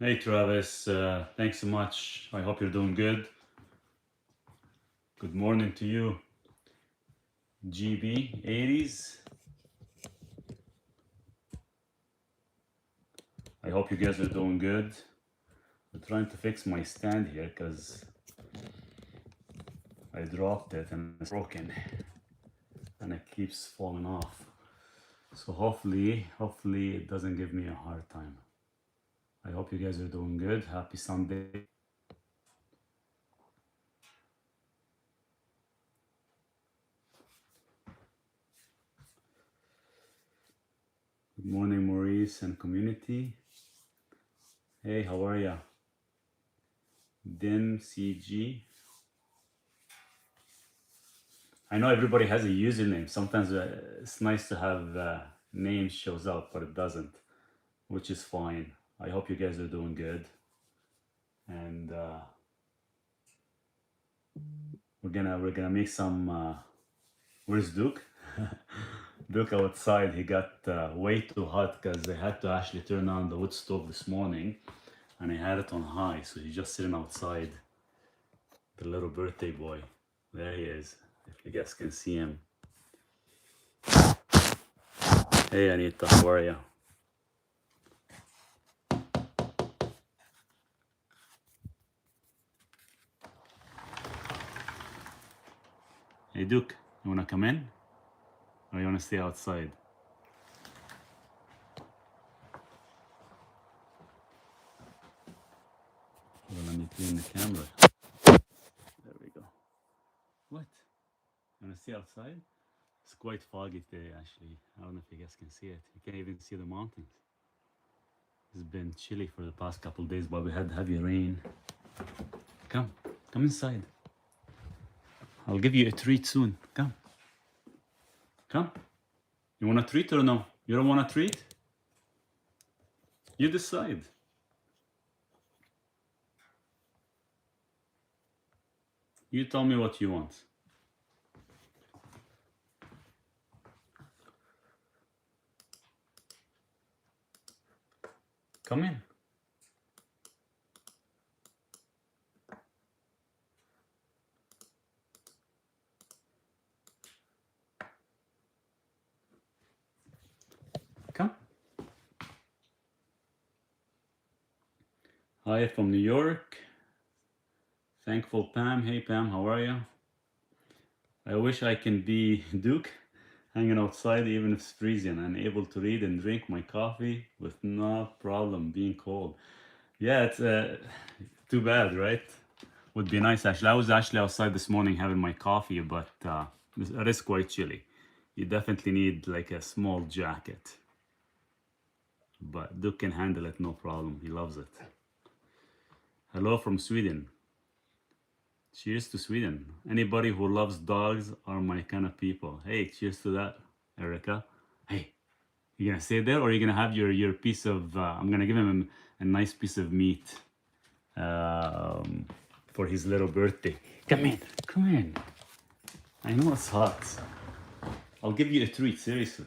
Hey Travis, thanks so much. I hope you're doing good. Good morning to you, GB 80s. I hope you guys are doing good. I'm trying to fix my stand here because I dropped it and it's broken and it keeps falling off. So hopefully it doesn't give me a hard time. I hope you guys are doing good. Happy Sunday. Good morning, Maurice and community. Hey, how are ya? Dim CG. I know everybody has a username. Sometimes it's nice to have names shows up, but it doesn't, which is fine. I hope you guys are doing good, and we're gonna make some. Where's Duke? Duke outside. He got way too hot because I had to actually turn on the wood stove this morning, and I had it on high, so he's just sitting outside. The little birthday boy. There he is. If you guys can see him. Hey Anita, how are you? Hey Duke, you wanna come in? Or you wanna stay outside? Well, let me clean the camera. There we go. What? You wanna stay outside? It's quite foggy today actually. I don't know if you guys can see it. You can't even see the mountains. It's been chilly for the past couple of days, but we had heavy rain. Come inside. I'll give you a treat soon. Come. You want a treat or no? You don't want a treat? You decide. You tell me what you want. Come in. Come. Hi from New York. Thankful Pam. Hey Pam, how are you? I wish I can be Duke, hanging outside even if it's freezing and able to read and drink my coffee with no problem being cold. Yeah, it's too bad, right? Would be nice actually. I was actually outside this morning having my coffee, but it is quite chilly. You definitely need like a small jacket. But Duke can handle it, no problem. He loves it. Hello from Sweden. Cheers to Sweden. Anybody who loves dogs are my kind of people. Hey, cheers to that, Erica. Hey, you gonna stay there or you gonna have your piece of, I'm gonna give him a nice piece of meat for his little birthday. Come in. I know it's hot. I'll give you a treat, seriously.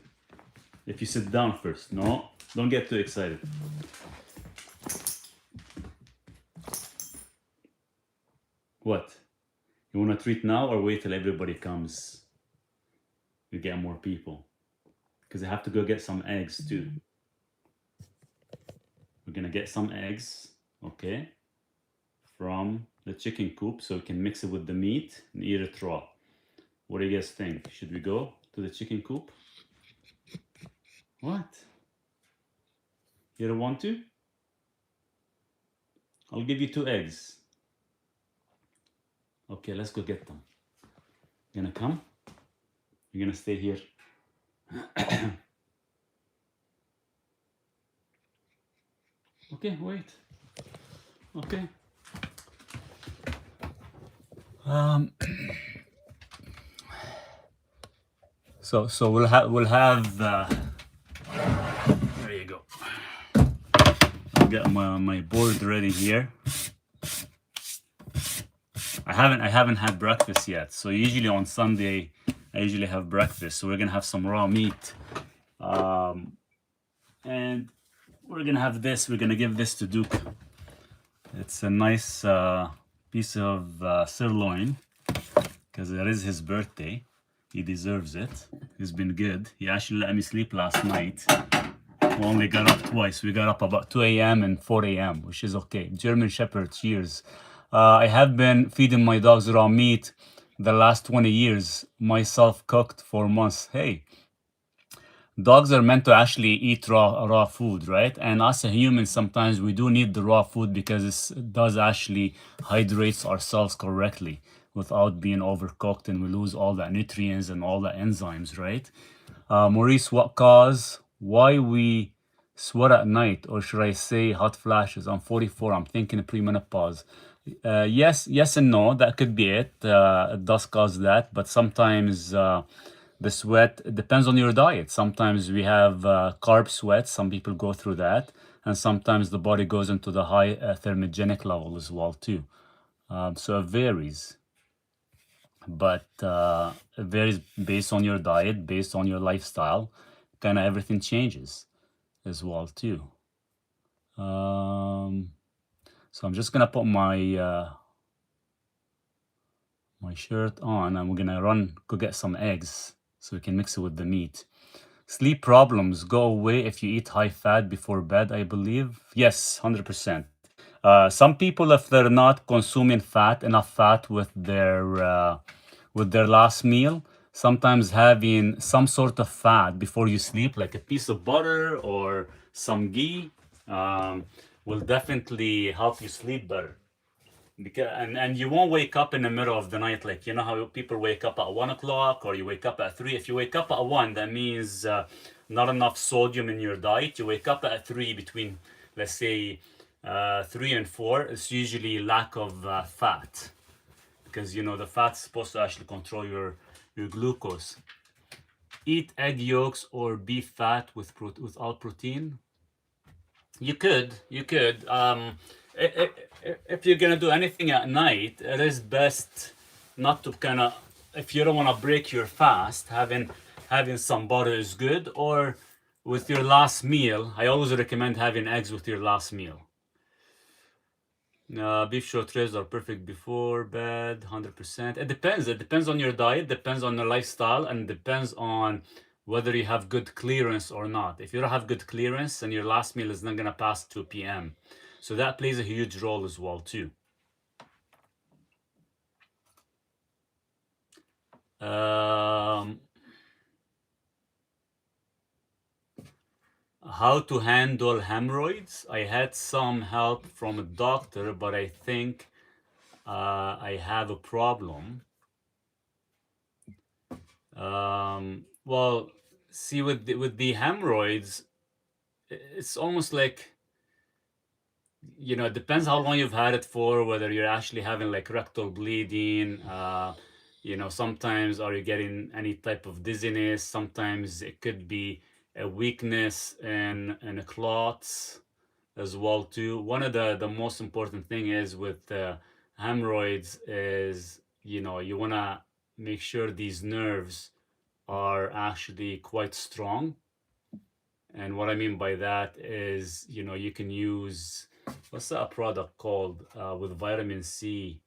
If you sit down first. No, don't get too excited. What? You want a treat now or wait till everybody comes? You get more people. Because I have to go get some eggs too. We're gonna get some eggs, okay, from the chicken coop so we can mix it with the meat and eat it raw. What do you guys think? Should we go to the chicken coop? What? You don't want to? I'll give you 2 eggs. Okay, let's go get them. You gonna come? You're gonna stay here. Okay, wait. Okay. So we'll have there you go. I'll get my board ready here. I haven't had breakfast yet. So usually on Sunday I usually have breakfast. So we're gonna have some raw meat. And we're gonna have this. We're gonna give this to Duke. It's a nice piece of sirloin because it is his birthday. He deserves it. He's been good. He actually let me sleep last night. We only got up twice. We got up about 2 a.m. and 4 a.m., which is okay. German Shepherd, cheers. I have been feeding my dogs raw meat the last 20 years, myself cooked for months. Hey, dogs are meant to actually eat raw food, right? And us as humans, sometimes we do need the raw food because it does actually hydrates ourselves correctly without being overcooked, and we lose all the nutrients and all the enzymes, right? Maurice, why we sweat at night, or should I say hot flashes? I'm 44, I'm thinking premenopause. Yes and no, that could be it. It does cause that, but sometimes the sweat, it depends on your diet. Sometimes we have carb sweat, some people go through that, and sometimes the body goes into the high thermogenic level as well too. So it varies, but it varies based on your diet, based on your lifestyle. Kind of everything changes as well too. So I'm just gonna put my shirt on, and we're gonna go get some eggs so we can mix it with the meat. Sleep problems go away if you eat high fat before bed, I believe. Yes, 100%. Some people, if they're not consuming enough fat with their last meal, sometimes having some sort of fat before you sleep, like a piece of butter or some ghee, will definitely help you sleep better. Because and you won't wake up in the middle of the night, like you know how people wake up at 1 o'clock, or you wake up at 3. If you wake up at 1, that means not enough sodium in your diet. You wake up at 3, between, let's say, 3 and 4. It's usually lack of fat, because you know the fat's supposed to actually control your glucose. Eat egg yolks or beef fat without protein. You could. If you're gonna do anything at night, it is best not to kind of. If you don't want to break your fast, having some butter is good. Or with your last meal, I always recommend having eggs with your last meal. Beef short ribs are perfect before bed, 100%. It depends. It depends on your diet, depends on your lifestyle, and depends on whether you have good clearance or not. If you don't have good clearance, and your last meal is not gonna pass 2 p.m., so that plays a huge role as well too. How to handle hemorrhoids? I had some help from a doctor, but I think I have a problem. Well, see, with the hemorrhoids, it's almost like, you know, it depends how long you've had it for, whether you're actually having like rectal bleeding. You know, sometimes are you getting any type of dizziness? Sometimes it could be a weakness and a clots as well too. One of the most important thing is with hemorrhoids is, you know, you want to make sure these nerves are actually quite strong. And what I mean by that is, you know, you can use, what's that product called with vitamin C?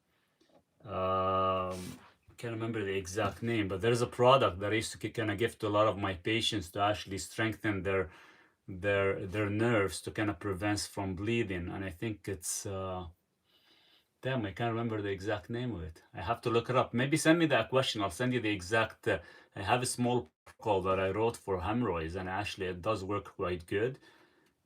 Can't remember the exact name, but there's a product that I used to kind of give to a lot of my patients to actually strengthen their nerves to kind of prevent from bleeding. And I think it's damn, I can't remember the exact name of it. I have to look it up. Maybe send me that question. I'll send you the exact. I have a small protocol that I wrote for hemorrhoids, and actually it does work quite good.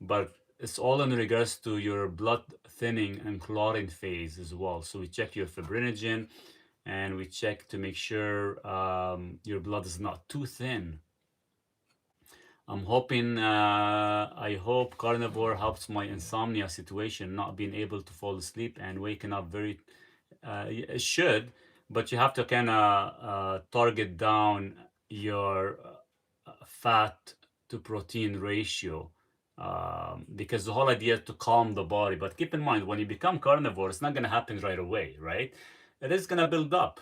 But it's all in regards to your blood thinning and clotting phase as well. So we check your fibrinogen, and we check to make sure your blood is not too thin. I'm hoping, I hope Carnivore helps my insomnia situation, not being able to fall asleep and waking up very, it should, but you have to kind of target down your fat to protein ratio, because the whole idea is to calm the body. But keep in mind, when you become carnivore, it's not going to happen right away, right? It is going to build up.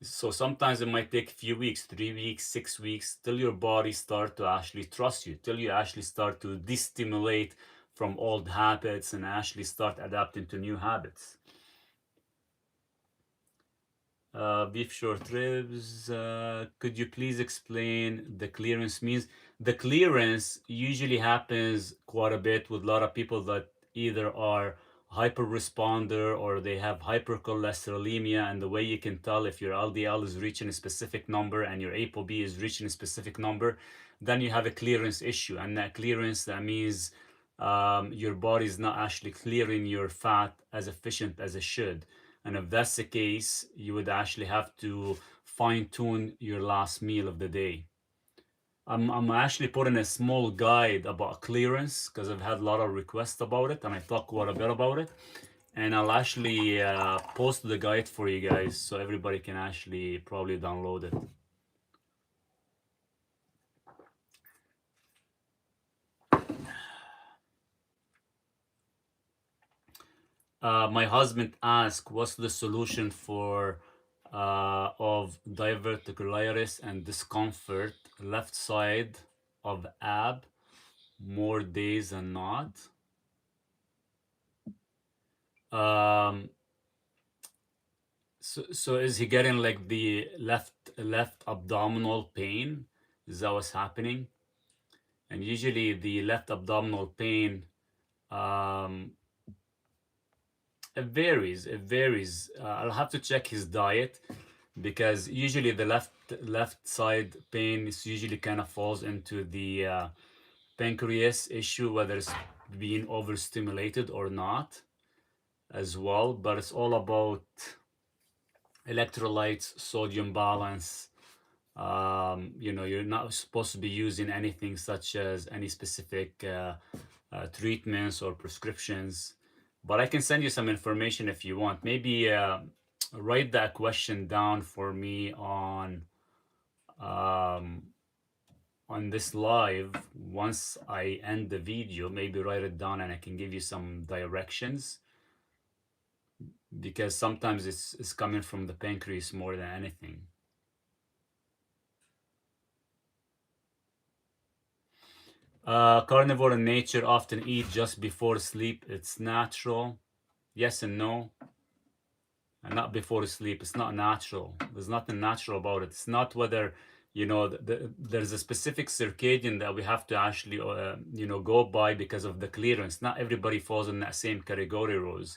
So sometimes it might take a few weeks, 3 weeks, 6 weeks, till your body start to actually trust you, till you actually start to destimulate from old habits and actually start adapting to new habits. Beef short ribs. Could you please explain the clearance means? The clearance usually happens quite a bit with a lot of people that either are hyper responder or they have hypercholesterolemia. And the way you can tell if your LDL is reaching a specific number and your ApoB is reaching a specific number, then you have a clearance issue. And that clearance, that means your body is not actually clearing your fat as efficient as it should. And if that's the case, you would actually have to fine tune your last meal of the day. I'm actually putting a small guide about clearance because I've had a lot of requests about it and I talk quite a bit about it. And I'll actually post the guide for you guys so everybody can actually probably download it. My husband asked, what's the solution for of diverticulitis and discomfort left side of ab more days than not? So is he getting like the left abdominal pain? Is that what's happening? And usually the left abdominal pain, it varies. It varies. I'll have to check his diet because usually the left side pain is usually kind of falls into the pancreas issue, whether it's being overstimulated or not as well. But it's all about electrolytes, sodium balance. You're not supposed to be using anything such as any specific treatments or prescriptions. But I can send you some information if you want. Maybe write that question down for me on this live. Once I end the video, maybe write it down and I can give you some directions, because sometimes it's coming from the pancreas more than anything. Carnivore in nature often eat just before sleep. It's natural. Yes and no. And not before sleep. It's not natural. There's nothing natural about it. It's not whether, there's a specific circadian that we have to actually, go by because of the clearance. Not everybody falls in that same category, Rose.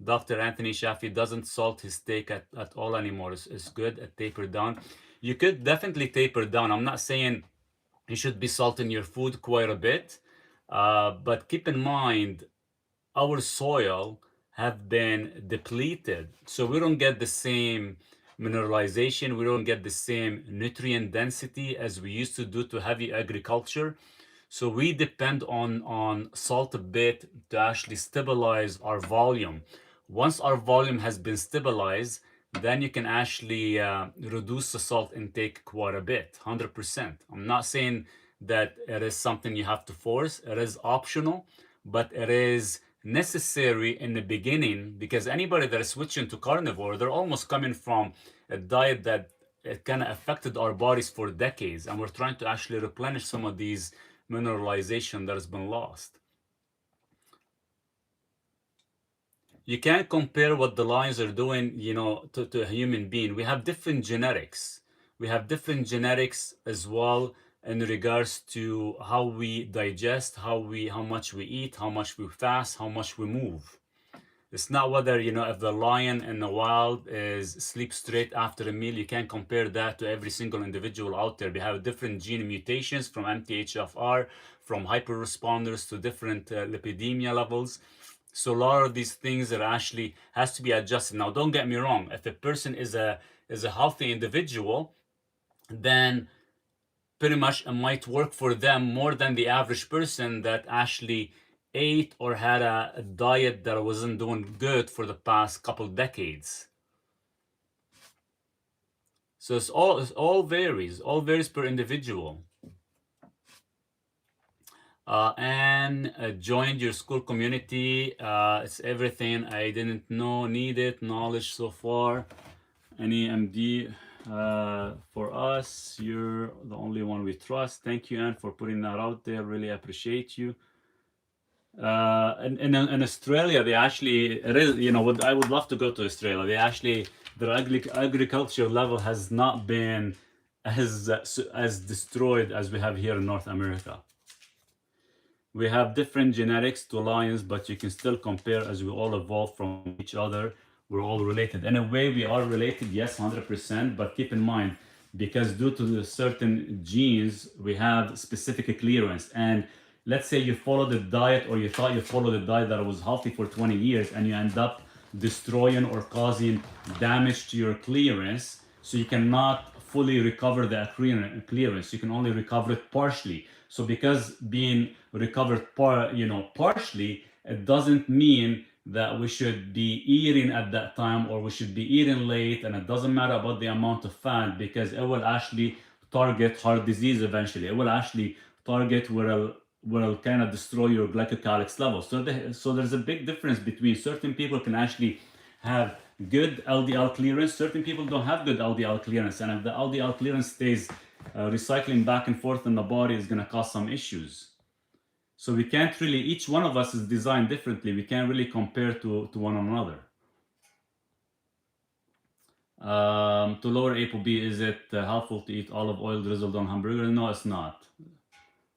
Dr. Anthony Shaffi doesn't salt his steak at all anymore. It's good at taper down. You could definitely taper down. I'm not saying you should be salting your food quite a bit, but keep in mind our soil have been depleted, so we don't get the same mineralization, we don't get the same nutrient density as we used to do to heavy agriculture. So we depend on salt a bit to actually stabilize our volume. Once our volume has been stabilized, then you can actually reduce the salt intake quite a bit, 100%. I'm not saying that it is something you have to force. It is optional, but it is necessary in the beginning, because anybody that is switching to carnivore, they're almost coming from a diet that it kind of affected our bodies for decades, and we're trying to actually replenish some of these mineralization that has been lost. You can't compare what the lions are doing, to a human being. We have different genetics. We have different genetics as well in regards to how we digest, how much we eat, how much we fast, how much we move. It's not whether, if the lion in the wild is sleep straight after a meal. You can't compare that to every single individual out there. We have different gene mutations from MTHFR, from hyper-responders to different lipidemia levels. So a lot of these things that actually has to be adjusted. Now, don't get me wrong. If a person is a healthy individual, then pretty much it might work for them more than the average person that actually ate or had a diet that wasn't doing good for the past couple decades. So it all varies per individual. And joined your school community. It's everything I didn't know, needed knowledge so far. Any MD for us, you're the only one we trust. Thank you, Anne, for putting that out there. Really appreciate you. In Australia, they actually, it is, you know, I would love to go to Australia. They actually, their agriculture level has not been as destroyed as we have here in North America. We have different genetics to lions, but you can still compare as we all evolve from each other. We're all related. In a way, we are related, yes, 100%, but keep in mind, because due to the certain genes, we have specific clearance. And let's say you follow the diet, or you thought you followed the diet that was healthy for 20 years, and you end up destroying or causing damage to your clearance, so you cannot fully recover the clearance. You can only recover it partially. So because being recovered partially, it doesn't mean that we should be eating at that time, or we should be eating late, and it doesn't matter about the amount of fat, because it will actually target heart disease eventually. It will actually target where it'll kind of destroy your glycocalyx levels. So there's a big difference between certain people can actually have good LDL clearance, certain people don't have good LDL clearance, and if the LDL clearance stays recycling back and forth in the body, is going to cause some issues. So we can't really, each one of us is designed differently. We can't really compare to one another. To lower ApoB, is it helpful to eat olive oil drizzled on hamburger? No, it's not.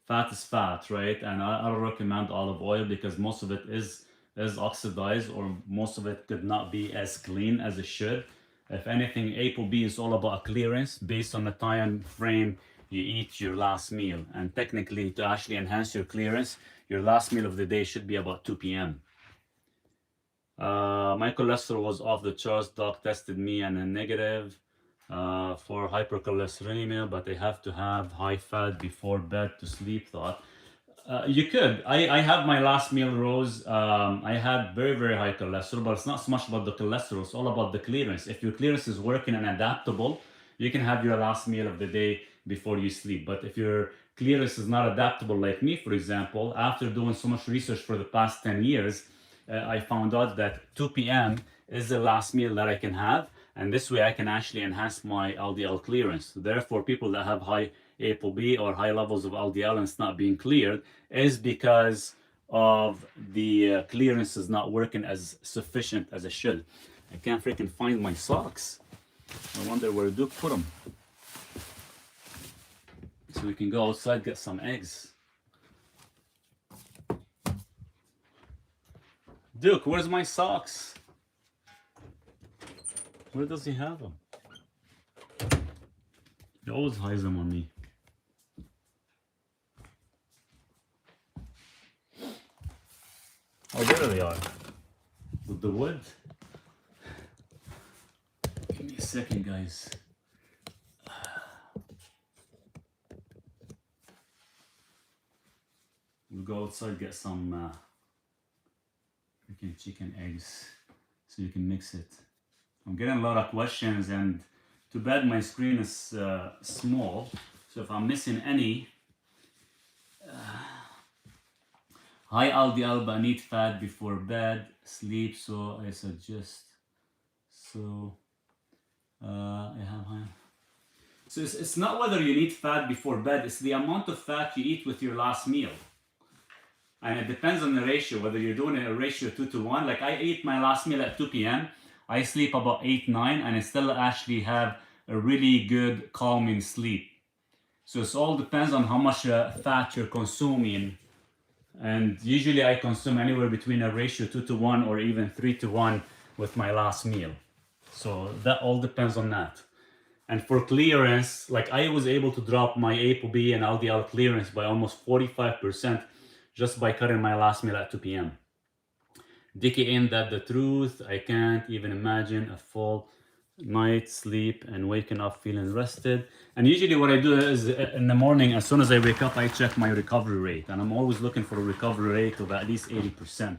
Fat is fat, right? And I don't recommend olive oil because most of it is oxidized, or most of it could not be as clean as it should. If anything, ApoB is all about clearance based on the time frame you eat your last meal. And technically, to actually enhance your clearance, your last meal of the day should be about 2 p.m. My cholesterol was off the charts. Doc tested me and a negative for hypercholesterolemia, but I have to have high fat before bed to sleep, thought. You could. I have my last meal, Rose. I had very, very high cholesterol, but it's not so much about the cholesterol. It's all about the clearance. If your clearance is working and adaptable, you can have your last meal of the day before you sleep. But if your clearance is not adaptable, like me, for example, after doing so much research for the past 10 years, I found out that 2 p.m. is the last meal that I can have. And this way I can actually enhance my LDL clearance. Therefore, people that have high ApoB or high levels of LDL and it's not being cleared is because of the clearance is not working as sufficient as it should. I can't freaking find my socks. I wonder where Duke put them. So we can go outside, get some eggs. Duke, where's my socks? Where does he have them? He always hides them on me. Oh, there they are. With the wood. Give me a second, guys. We'll go outside, get some freaking chicken eggs so you can mix it. I'm getting a lot of questions, and too bad my screen is small. So if I'm missing any, high LDL but need fat before bed, sleep. So I suggest. So I have high. So it's not whether you need fat before bed. It's the amount of fat you eat with your last meal. And it depends on the ratio, whether you're doing a ratio 2-to-1. Like I eat my last meal at 2 p.m. I sleep about 8-9, and I still actually have a really good calming sleep. So it all depends on how much fat you're consuming. And usually I consume anywhere between a ratio 2-to-1 or even 3-to-1 with my last meal. So that all depends on that. And for clearance, like I was able to drop my ApoB and LDL clearance by almost 45% just by cutting my last meal at 2 p.m. Dickie, ain't that the truth? I can't even imagine a full night's sleep and waking up feeling rested. And usually what I do is in the morning, as soon as I wake up, I check my recovery rate. And I'm always looking for a recovery rate of at least 80%.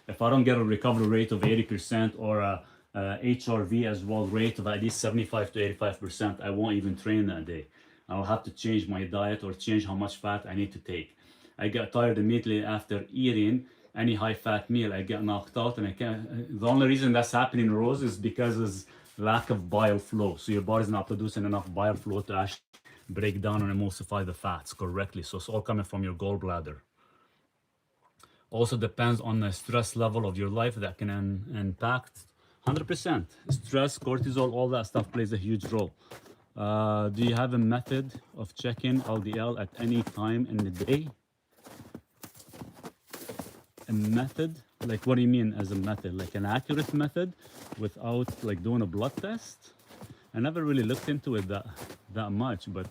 If I don't get a recovery rate of 80% or a HRV as well rate of at least 75 to 85%, I won't even train that day. I'll have to change my diet or change how much fat I need to take. I get tired immediately after eating any high fat meal. I get knocked out, and I can't. The only reason that's happening, Rose, is because there's lack of bile flow. So your body's not producing enough bile flow to actually break down and emulsify the fats correctly. So it's all coming from your gallbladder. Also depends on the stress level of your life that can impact 100%. Stress, cortisol, all that stuff plays a huge role. Do you have a method of checking LDL at any time in the day? A method? Like, what do you mean as a method? Like an accurate method without like doing a blood test? I never really looked into it that much, but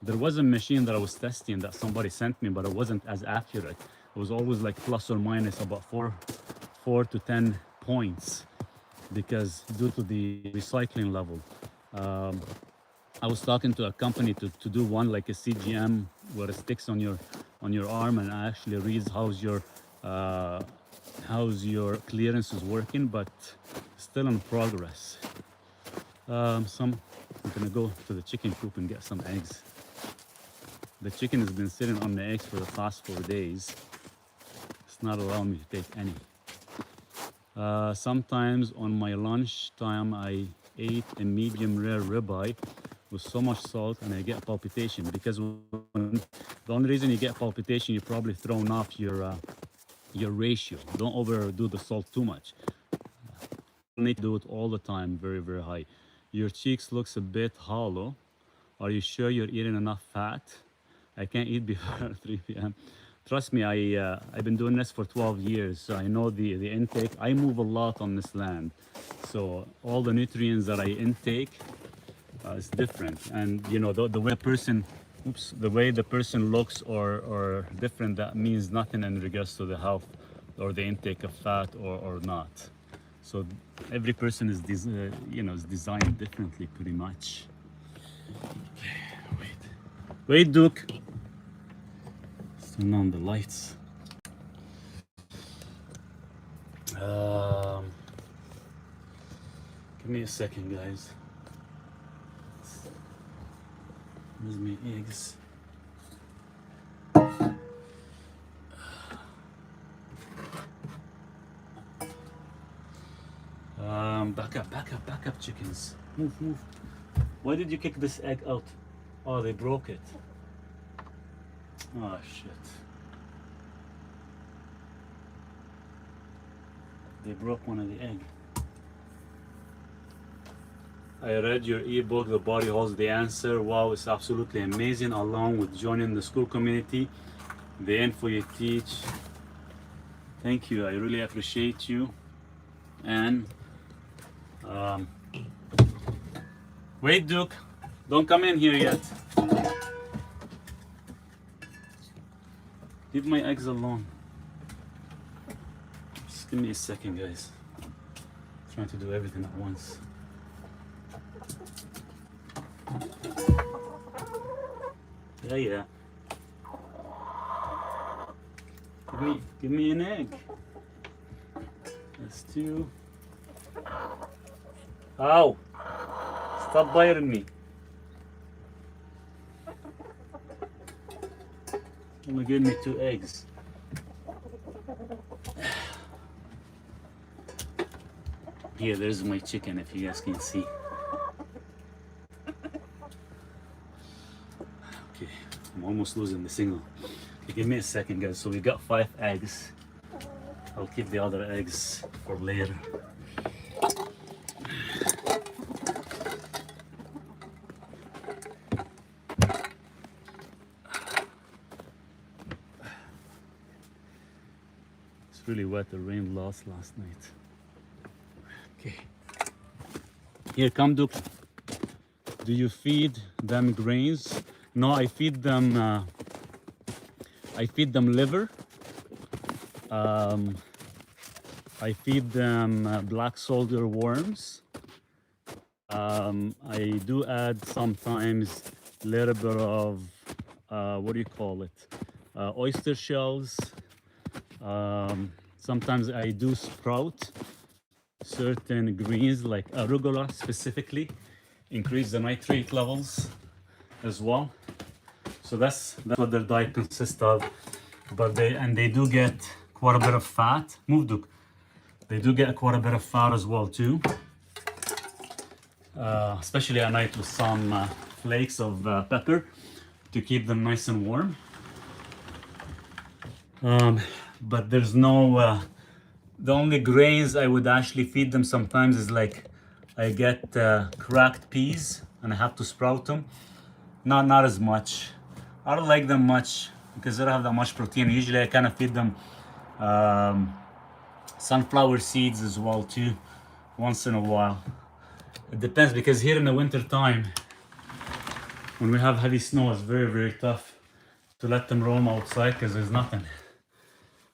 there was a machine that I was testing that somebody sent me, but it wasn't as accurate. It was always like plus or minus about four to 10 points, because due to the recycling level. I was talking to a company to do one like a CGM where it sticks on your arm and actually reads how's your clearance is working, but still in progress. I'm gonna go to the chicken coop and get some eggs. The chicken has been sitting on the eggs for the past 4 days. It's not allowing me to take any. Sometimes on my lunch time, I ate a medium rare ribeye with so much salt and I get palpitation, because the only reason you get palpitation, you're probably thrown off your ratio. Don't overdo the salt too much. You need to do it all the time, very, very high. Your cheeks looks a bit hollow. Are you sure you're eating enough fat? I can't eat before 3 p.m. Trust me, I've been doing this for 12 years, so I know the intake. I move a lot on this land, so all the nutrients that I intake is different. And you know, the way the person looks or different, that means nothing in regards to the health or the intake of fat or not. So every person is is designed differently, pretty much. Okay, wait, Duke. Turn on the lights. Give me a second, guys. Where's my eggs? Back up, chickens. Move. Why did you kick this egg out? Oh, they broke it. Oh, shit. They broke one of the egg. I read your ebook, The Body Holds the Answer. Wow, it's absolutely amazing, along with joining the school community. The info you teach. Thank you, I really appreciate you. And wait, Duke, don't come in here yet. Leave my eggs alone. Just give me a second, guys. I'm trying to do everything at once. Yeah. Give me an egg. That's 2. Ow! Stop biting me. I'm gonna give me 2 eggs. Here, there's my chicken, if you guys can see. Okay, I'm almost losing the signal. Okay, give me a second, guys. So we got 5 eggs. I'll keep the other eggs for later. It's really wet. The rain lost last night. Okay. Here, come, Duke. Do you feed them grains? No, I feed them liver. I feed them black soldier worms. I do add sometimes a little bit of what do you call it? Oyster shells. Sometimes I do sprout certain greens like arugula specifically, increase the nitrate levels as well. So that's what their diet consists of. But they do get quite a bit of fat. Move, Duke. They do get quite a bit of fat as well too, especially at night with some flakes of pepper to keep them nice and warm. but there's no, the only grains I would actually feed them sometimes is like I get cracked peas and I have to sprout them. Not as much. I don't like them much because they don't have that much protein. Usually I kind of feed them sunflower seeds as well too, once in a while. It depends, because here in the winter time, when we have heavy snow, it's very, very tough to let them roam outside because there's nothing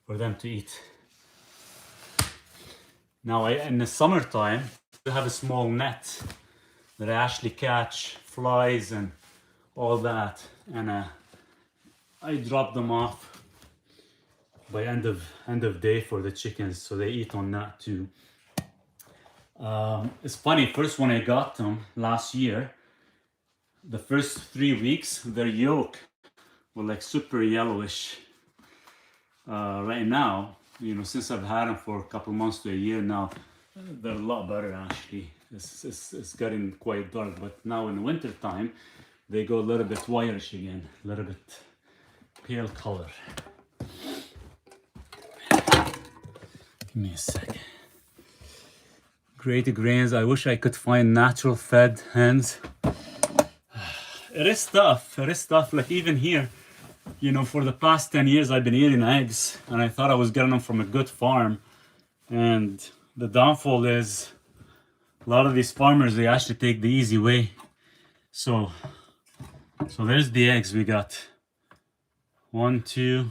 for them to eat. Now, in the summertime, I have a small net that I actually catch flies and all that, and I drop them off by end of day for the chickens, so they eat on that too. It's funny, first when I got them last year, the first 3 weeks, their yolk were like super yellowish. Right now, you know, since I've had them for a couple months to a year now, they're a lot better actually. It's getting quite dark, but now in the winter time, they go a little bit whitish again, a little bit pale color. Give me a sec. Great grains. I wish I could find natural fed hens. It is tough. It is tough. Like even here, you know, for the past 10 years, I've been eating eggs, and I thought I was getting them from a good farm. And the downfall is a lot of these farmers, they actually take the easy way. So there's the eggs we got. 1, 2,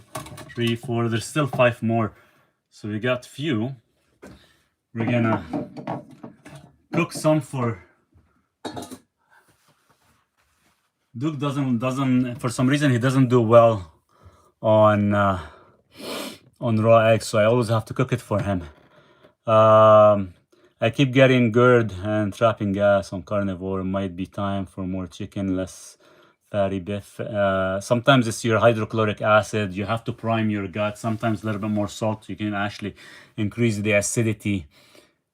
3, 4. There's still 5 more. So we got few. We're gonna cook some for Duke. Doesn't for some reason he doesn't do well on raw eggs, so I always have to cook it for him. I keep getting GERD and trapping gas on Carnivore. It might be time for more chicken, less fatty beef. Sometimes it's your hydrochloric acid. You have to prime your gut. Sometimes a little bit more salt. You can actually increase the acidity.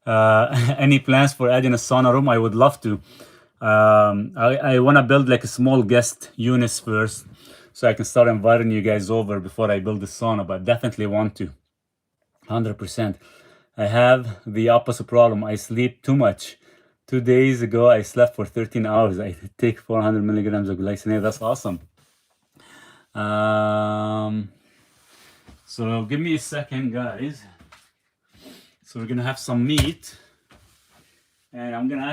Any plans for adding a sauna room? I would love to. I want to build like a small guest unit first, so I can start inviting you guys over before I build the sauna, but definitely want to. 100%. I have the opposite problem. I sleep too much. 2 days ago, I slept for 13 hours. I take 400 milligrams of glycinate. That's awesome. So give me a second, guys. So we're gonna have some meat, and I'm gonna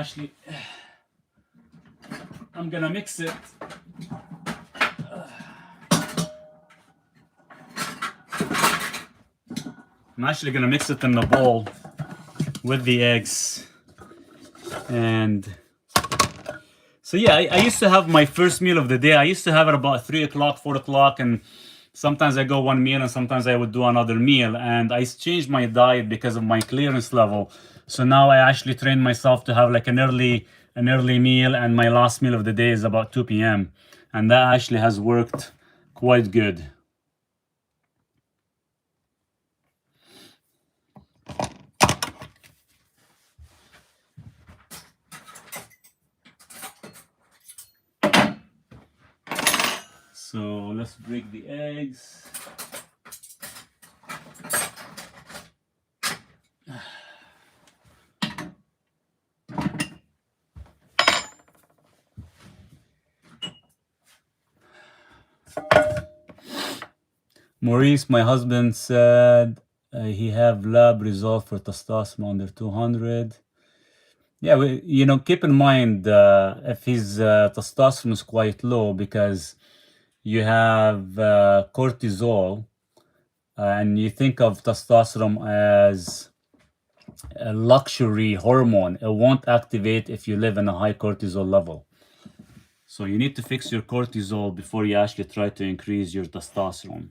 mix it. I'm actually gonna mix it in the bowl with the eggs. And so yeah, I used to have my first meal of the day. I used to have it about 3 o'clock, 4 o'clock, and sometimes I go one meal and sometimes I would do another meal. And I changed my diet because of my clearance level. So now I actually train myself to have like an early meal, and my last meal of the day is about 2 p.m. And that actually has worked quite good. So let's break the eggs. Maurice, my husband, said he have lab result for testosterone under 200. Yeah, you know, keep in mind if his testosterone is quite low, because you have cortisol, and you think of testosterone as a luxury hormone. It won't activate if you live in a high cortisol level. So you need to fix your cortisol before you actually try to increase your testosterone.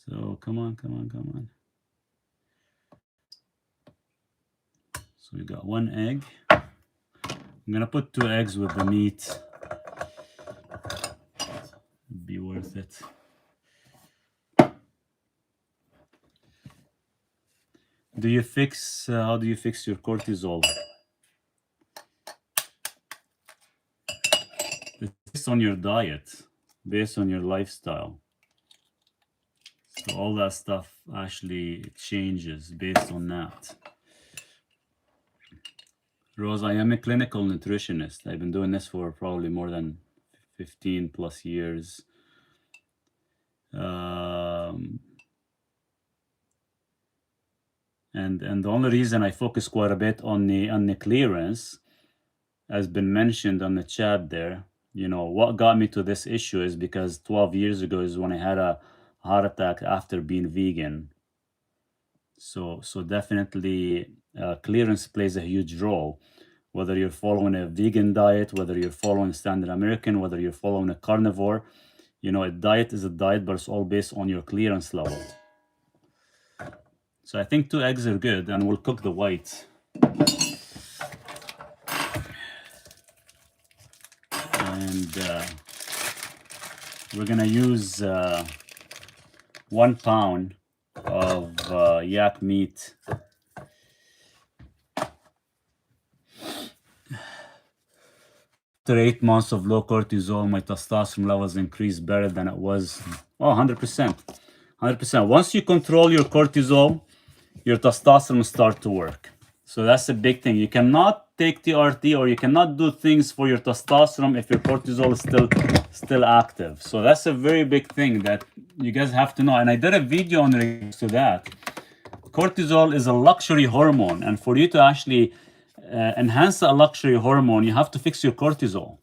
So come on. So we got 1 egg. I'm gonna put 2 eggs with the meat. It'd be worth it. Do you fix, how do you fix your cortisol? It's based on your diet, based on your lifestyle. So all that stuff actually changes based on that. Rose, I am a clinical nutritionist. I've been doing this for probably more than 15 plus years. And the only reason I focus quite a bit on the clearance, has been mentioned on the chat there. You know, what got me to this issue is because 12 years ago is when I had a heart attack after being vegan. So definitely clearance plays a huge role. Whether you're following a vegan diet, whether you're following standard American, whether you're following a carnivore, you know, a diet is a diet, but it's all based on your clearance level. So I think 2 eggs are good, and we'll cook the whites. And we're gonna use 1 pound of yak meat. After 8 months of low cortisol, my testosterone levels increased better than it was. Oh, 100%. 100%. Once you control your cortisol, your testosterone start to work. So that's a big thing. You cannot take TRT, or you cannot do things for your testosterone if your cortisol is still active. So that's a very big thing that you guys have to know. And I did a video on regards to that. Cortisol is a luxury hormone, and for you to actually enhance a luxury hormone, you have to fix your cortisol.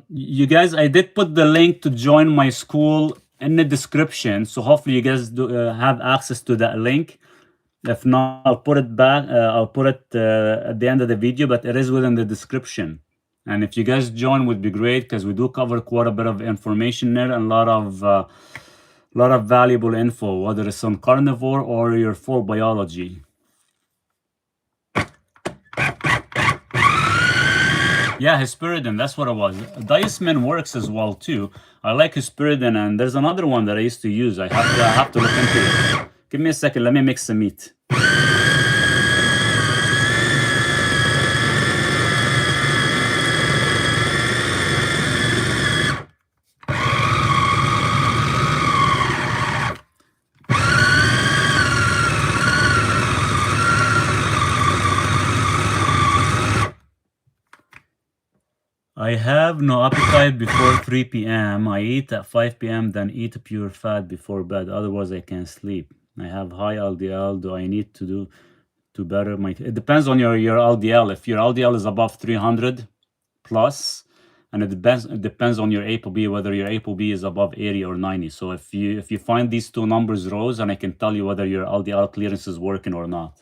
You guys, I did put the link to join my school in the description, so hopefully you guys do have access to that link. If not, I'll put it back. I'll put it at the end of the video, but it is within the description. And if you guys join, would be great, because we do cover quite a bit of information there, and a lot of valuable info, whether it's on carnivore or your full biology. Yeah, hesperidin, that's what it was. Diasmin works as well too. I like hesperidin, and there's another one that I used to use. I have to look into it. Give me a second, let me mix some meat. I have no appetite before 3 p.m. I eat at 5 p.m., then eat pure fat before bed. Otherwise, I can't sleep. I have high LDL. Do I need to do to better my... It depends on your LDL. If your LDL is above 300 plus, and it depends on your ApoB, whether your ApoB is above 80 or 90. So if you find these 2 numbers, Rose, and I can tell you whether your LDL clearance is working or not.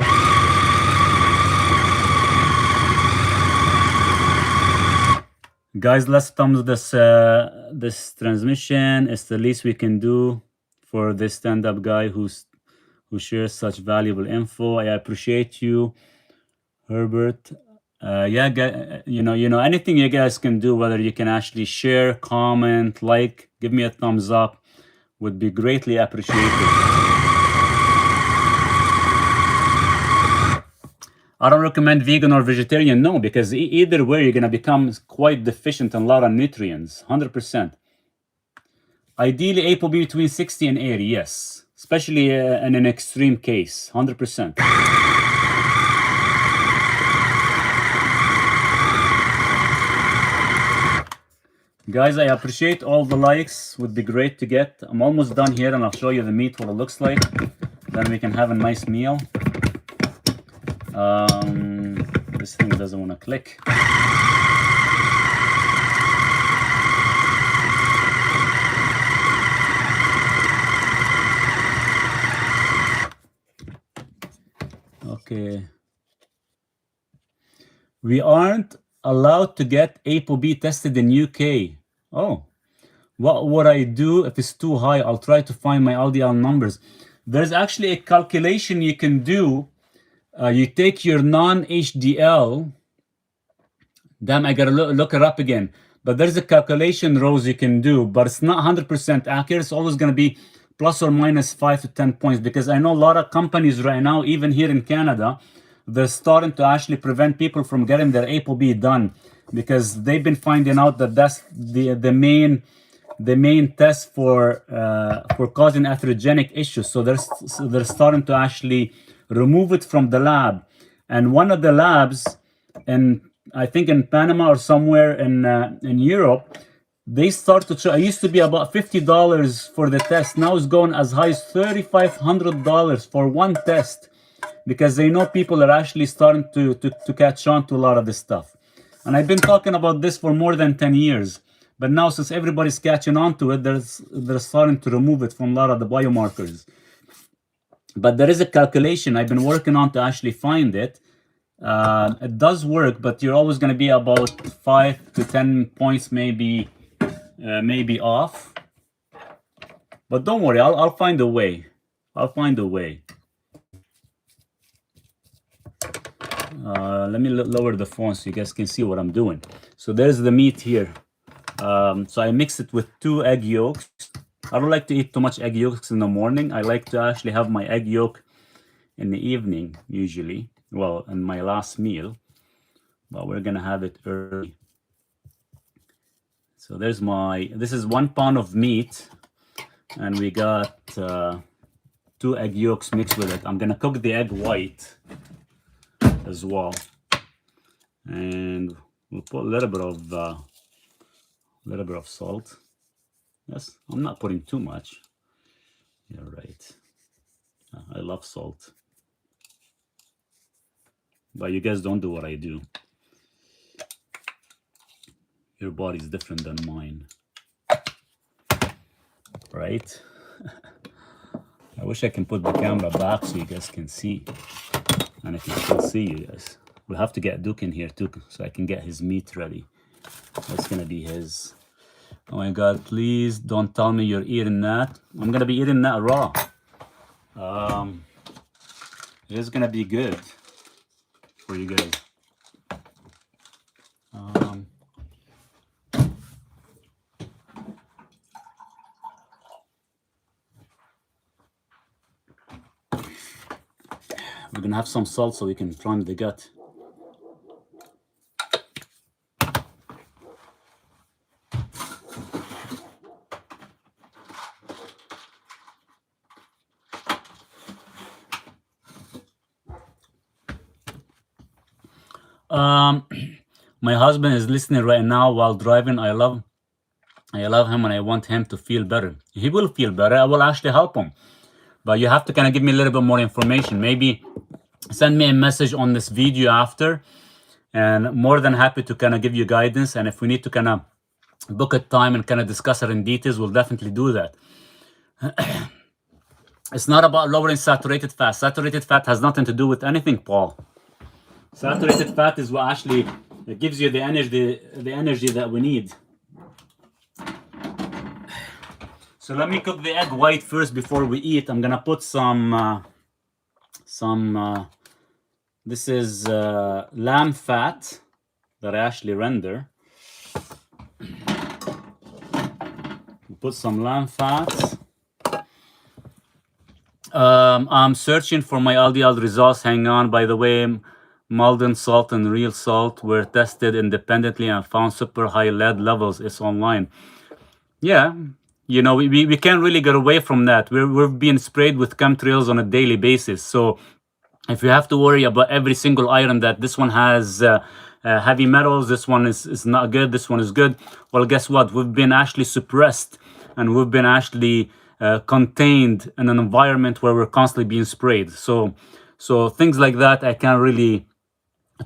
Guys, let's thumbs this transmission. It's the least we can do for this stand-up guy who shares such valuable info. I appreciate you, Herbert. Yeah, you know, anything you guys can do, whether you can actually share, comment, like, give me a thumbs up, would be greatly appreciated. I don't recommend vegan or vegetarian, no, because either way, you're going to become quite deficient in a lot of nutrients, 100%. Ideally, ApoB between 60 and 80, yes, especially in an extreme case, 100%. Guys, I appreciate all the likes, would be great to get. I'm almost done here, and I'll show you the meat, what it looks like. Then we can have a nice meal. This thing doesn't want to click. Okay. We aren't allowed to get ApoB tested in UK. Oh, what would I do if it's too high? I'll try to find my LDL numbers. There's actually a calculation you can do. You take your non-HDL. Damn, I gotta look it up again. But there's a calculation, Rose, you can do, but it's not 100% accurate. It's always gonna be plus or minus 5 to 10 points, because I know a lot of companies right now, even here in Canada, they're starting to actually prevent people from getting their ApoB done, because they've been finding out that that's the main test for causing atherogenic issues. So they're starting to actually remove it from the lab. And one of the labs, in I think in Panama or somewhere in Europe, they start to I used to be about $50 for the test. Now it's going as high as $3,500 for one test, because they know people are actually starting to catch on to a lot of this stuff. And I've been talking about this for more than 10 years. But now, since everybody's catching on to it, they're starting to remove it from a lot of the biomarkers. But there is a calculation I've been working on to actually find it. It does work, but you're always going to be about 5 to 10 points maybe off. But don't worry, I'll find a way. I'll find a way. Let me lower the phone so you guys can see what I'm doing. So there's the meat here. So I mix it with 2 egg yolks. I don't like to eat too much egg yolks in the morning. I like to actually have my egg yolk in the evening, usually. Well, in my last meal. But we're gonna have it early. So there's this is 1 pound of meat. And we got 2 egg yolks mixed with it. I'm gonna cook the egg white as well. And we'll put a little bit of salt. Yes, I'm not putting too much. You're right. I love salt. But you guys don't do what I do. Your body's different than mine. Right? I wish I can put the camera back so you guys can see. And I can still see you guys. We'll have to get Duke in here too, so I can get his meat ready. That's gonna be his. Oh my God, please don't tell me you're eating that. I'm gonna be eating that raw. It is gonna be good for you guys. We're gonna have some salt so we can prime the gut. My husband is listening right now while driving. I love him and I want him to feel better. He will feel better. I will actually help him. But you have to kind of give me a little bit more information. Maybe send me a message on this video after. And more than happy to kind of give you guidance. And if we need to kind of book a time and kind of discuss it in details, we'll definitely do that. It's not about lowering saturated fat. Saturated fat has nothing to do with anything, Paul. Saturated fat is what actually gives you the energy that we need. So let me cook the egg white first before we eat. I'm gonna put some this is lamb fat that I actually render. Put some lamb fat. I'm searching for my LDL results. Hang on. By the way, Malden salt and real salt were tested independently and found super high lead levels. It's online. Yeah, you know, we can't really get away from that. We're being sprayed with chemtrails on a daily basis. So if you have to worry about every single item that this one has heavy metals, this one is not good, this one is good, well, guess what? We've been actually suppressed and we've been actually contained in an environment where we're constantly being sprayed. So things like that I can't really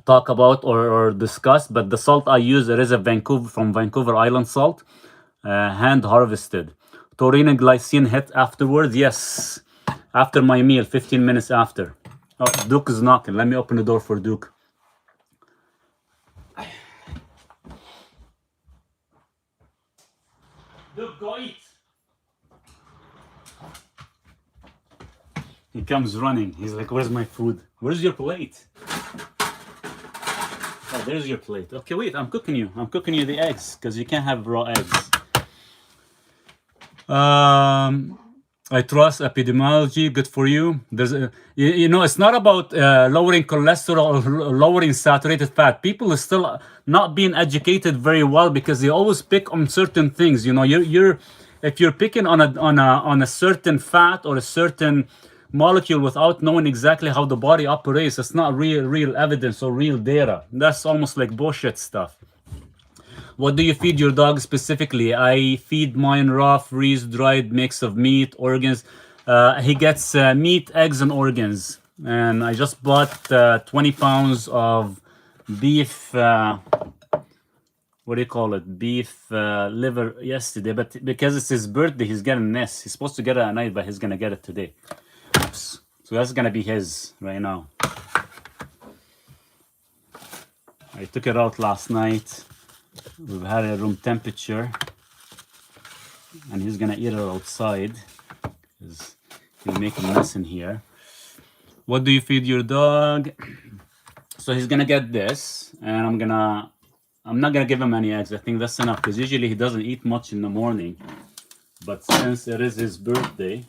talk about or discuss. But the salt I use, it is a Vancouver Island salt, hand harvested. Taurine and glycine hit afterwards. Yes, after my meal, 15 minutes after. Oh, Duke is knocking. Let me open the door for Duke. Duke, go eat. He comes running. He's like, where's my food? Where's your plate? Oh, there's your plate. Okay, wait, I'm cooking you the eggs, because you can't have raw eggs. I trust epidemiology. Good for you. You know, it's not about lowering cholesterol or lowering saturated fat. People are still not being educated very well because they always pick on certain things. You know, if you're picking on a certain fat or a certain molecule without knowing exactly how the body operates, it's not real evidence or real data. That's almost like bullshit stuff. What do you feed your dog specifically? I feed mine raw, freeze-dried mix of meat, organs. He gets meat, eggs, and organs. And I just bought 20 pounds of beef, what do you call it? Beef liver yesterday. But because it's his birthday, he's getting this. He's supposed to get it at night, but he's going to get it today. Oops. So that's going to be his right now. I took it out last night. We've had it room temperature. And he's gonna eat it outside because he'll make a mess in here. What do you feed your dog? So he's gonna get this, and I'm not gonna give him any eggs. I think that's enough because usually he doesn't eat much in the morning. But since it is his birthday,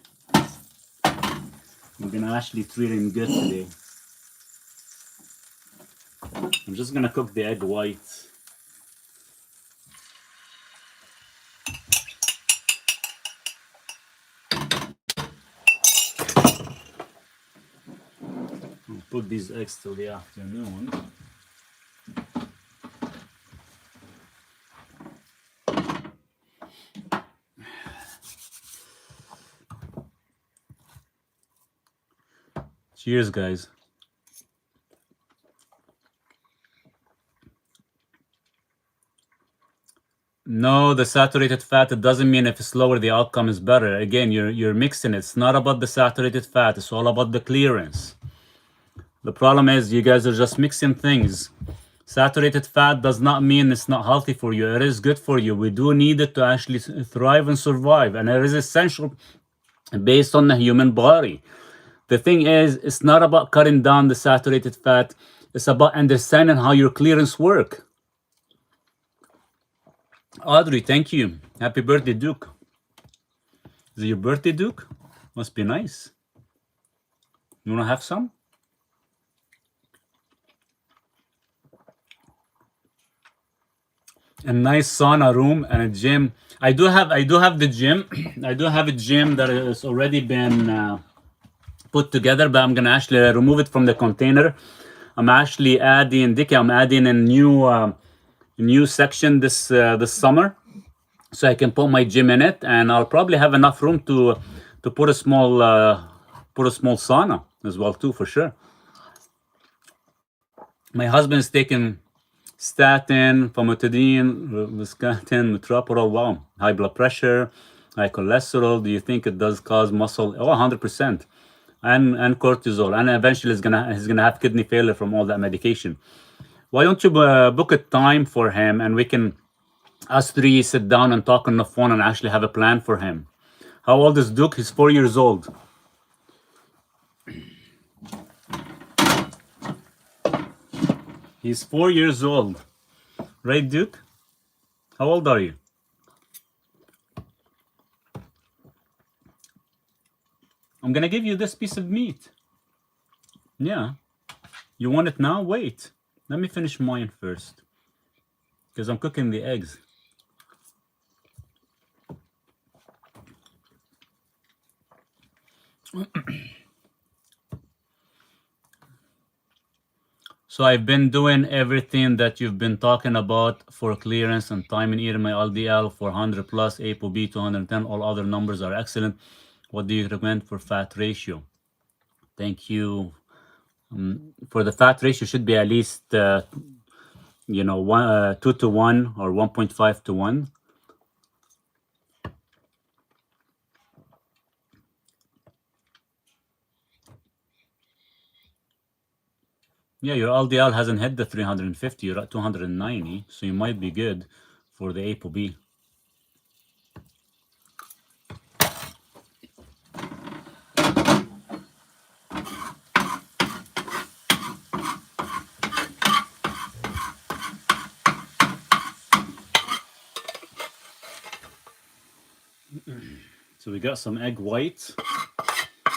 I'm gonna actually treat him good today. I'm just gonna cook the egg white. I'll put these eggs till the afternoon. Cheers, guys. No, the saturated fat, it doesn't mean if it's lower, the outcome is better. Again, you're mixing it. It's not about the saturated fat. It's all about the clearance. The problem is you guys are just mixing things. Saturated fat does not mean it's not healthy for you. It is good for you. We do need it to actually thrive and survive. And it is essential based on the human body. The thing is, it's not about cutting down the saturated fat. It's about understanding how your clearance work. Audrey, thank you. Happy birthday, Duke. Is it your birthday, Duke? Must be nice. You want to have some? A nice sauna room and a gym. I do have the gym. I do have a gym that has already been put together, but I'm gonna actually remove it from the container. I'm actually adding, Dicky, I'm adding a new section this summer, so I can put my gym in it, and I'll probably have enough room to put a small sauna as well too, for sure. My husband's taking statin, famotidine, viscatin, metoprolol. Wow, high blood pressure, high cholesterol. Do you think it does cause muscle? Oh, 100%. And cortisol, and eventually he's gonna have kidney failure from all that medication. Why don't you book a time for him, and we can, us three, sit down and talk on the phone and actually have a plan for him. How old is Duke? He's 4 years old. He's 4 years old. Right, Duke? How old are you? I'm gonna give you this piece of meat. Yeah. You want it now? Wait. Let me finish mine first. Because I'm cooking the eggs. So I've been doing everything that you've been talking about for clearance and time and eating my LDL 400 plus, ApoB 210. All other numbers are excellent. What do you recommend for fat ratio? Thank you. For the fat ratio, should be at least 2 to 1 or 1.5 to 1. Yeah, your LDL hasn't hit the 350. You're at 290, so you might be good for the ApoB. So we got some egg white.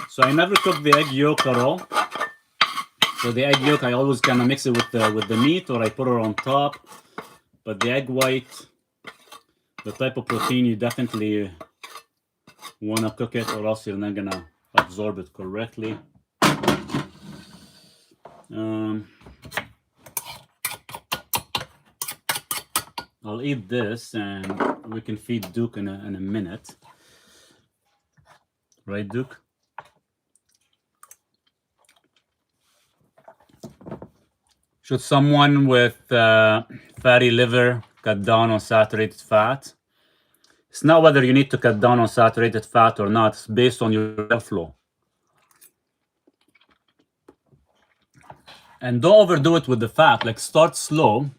So I never cook the egg yolk at all. So the egg yolk, I always kind of mix it with the meat, or I put it on top. But the egg white, the type of protein, you definitely want to cook it, or else you're not gonna absorb it correctly. I'll eat this, and we can feed Duke in a minute. Right, Duke? Should someone with fatty liver cut down on saturated fat? It's not whether you need to cut down on saturated fat or not. It's based on your blood flow. And don't overdo it with the fat. Like, start slow.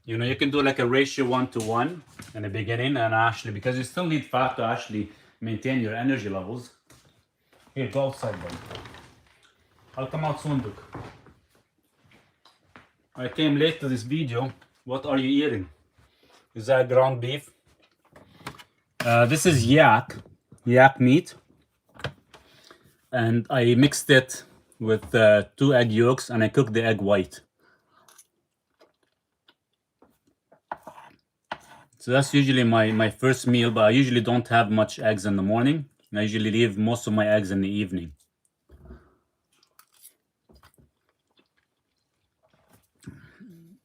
You know, you can do like a ratio 1-to-1 in the beginning, and actually, because you still need fat to actually maintain your energy levels. Here, go outside, buddy. I'll come out soon, Duke. I came late to this video. What are you eating? Is that ground beef? This is yak meat. And I mixed it with 2 egg yolks, and I cooked the egg white. So that's usually my first meal, but I usually don't have much eggs in the morning. I usually leave most of my eggs in the evening.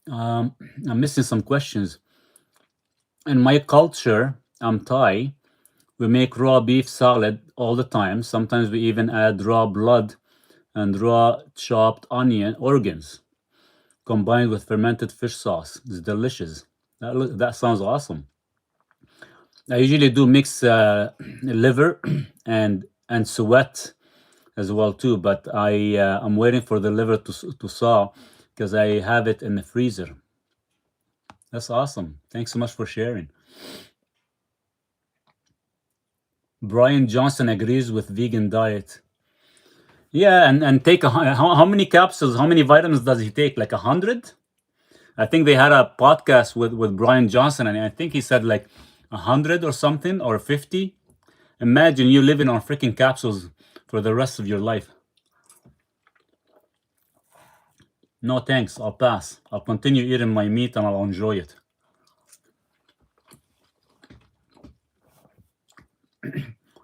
I'm missing some questions. In my culture, I'm Thai. We make raw beef salad all the time. Sometimes we even add raw blood and raw chopped onion organs combined with fermented fish sauce. It's delicious. That sounds awesome. I usually do mix liver and sweat as well too, but I'm waiting for the liver to thaw because I have it in the freezer. That's awesome. Thanks so much for sharing. Brian Johnson agrees with vegan diet. Yeah, and take how many capsules, how many vitamins does he take? Like 100? I think they had a podcast with Brian Johnson, and I think he said like 100 or something, or 50. Imagine you living on freaking capsules for the rest of your life. No thanks, I'll pass. I'll continue eating my meat and I'll enjoy it.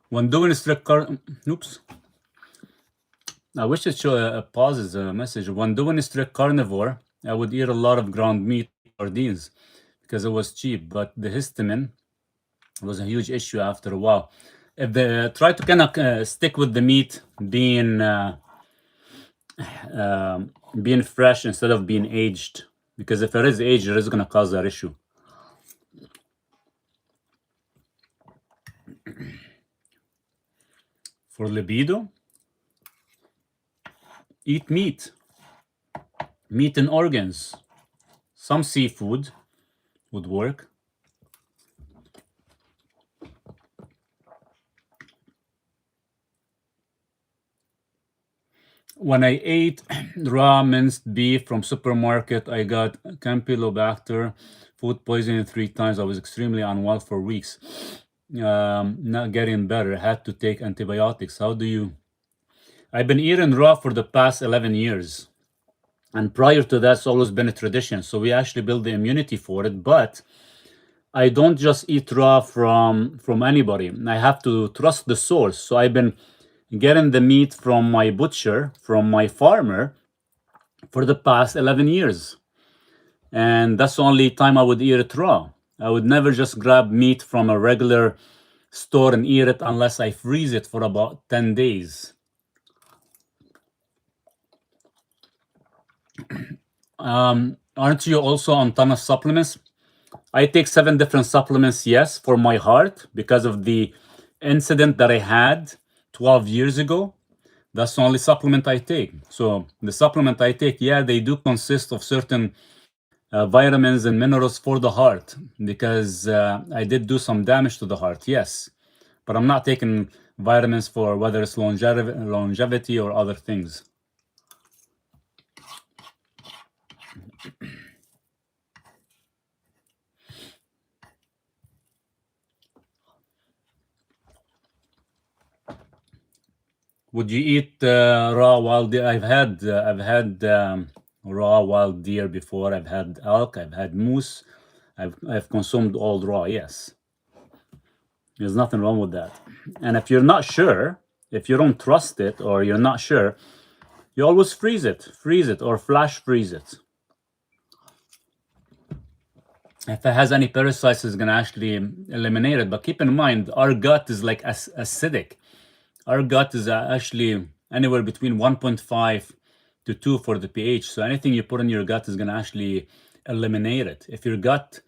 When doing strict oops. I wish it pauses a message. When doing strict carnivore, I would eat a lot of ground meat sardines because it was cheap, but the histamine was a huge issue after a while. If they try to kind of stick with the meat being fresh instead of being aged, because if it is aged, it is going to cause that issue. For libido, eat meat and organs. Some seafood would work. When I ate raw minced beef from supermarket, I got Campylobacter, food poisoning 3 times. I was extremely unwell for weeks. Not getting better. Had to take antibiotics. How do you? I've been eating raw for the past 11 years. And prior to that, it's always been a tradition. So we actually build the immunity for it. But I don't just eat raw from anybody. I have to trust the source. So I've been getting the meat from my butcher, from my farmer, for the past 11 years. And that's the only time I would eat it raw. I would never just grab meat from a regular store and eat it unless I freeze it for about 10 days. Aren't you also on ton of supplements? I take 7 different supplements, yes, for my heart because of the incident that I had 12 years ago. That's the only supplement I take. So the supplement I take, yeah, they do consist of certain vitamins and minerals for the heart because I did do some damage to the heart, yes. But I'm not taking vitamins for whether it's longevity or other things. Would you eat raw wild deer? I've had raw wild deer before. I've had elk. I've had moose. I've consumed all raw. Yes, there's nothing wrong with that. And if you're not sure, if you don't trust it or you're not sure, you always freeze it, or flash freeze it. If it has any parasites, it's gonna actually eliminate it. But keep in mind, our gut is like acidic. Our gut is actually anywhere between 1.5 to 2 for the pH. So anything you put in your gut is going to actually eliminate it. If your gut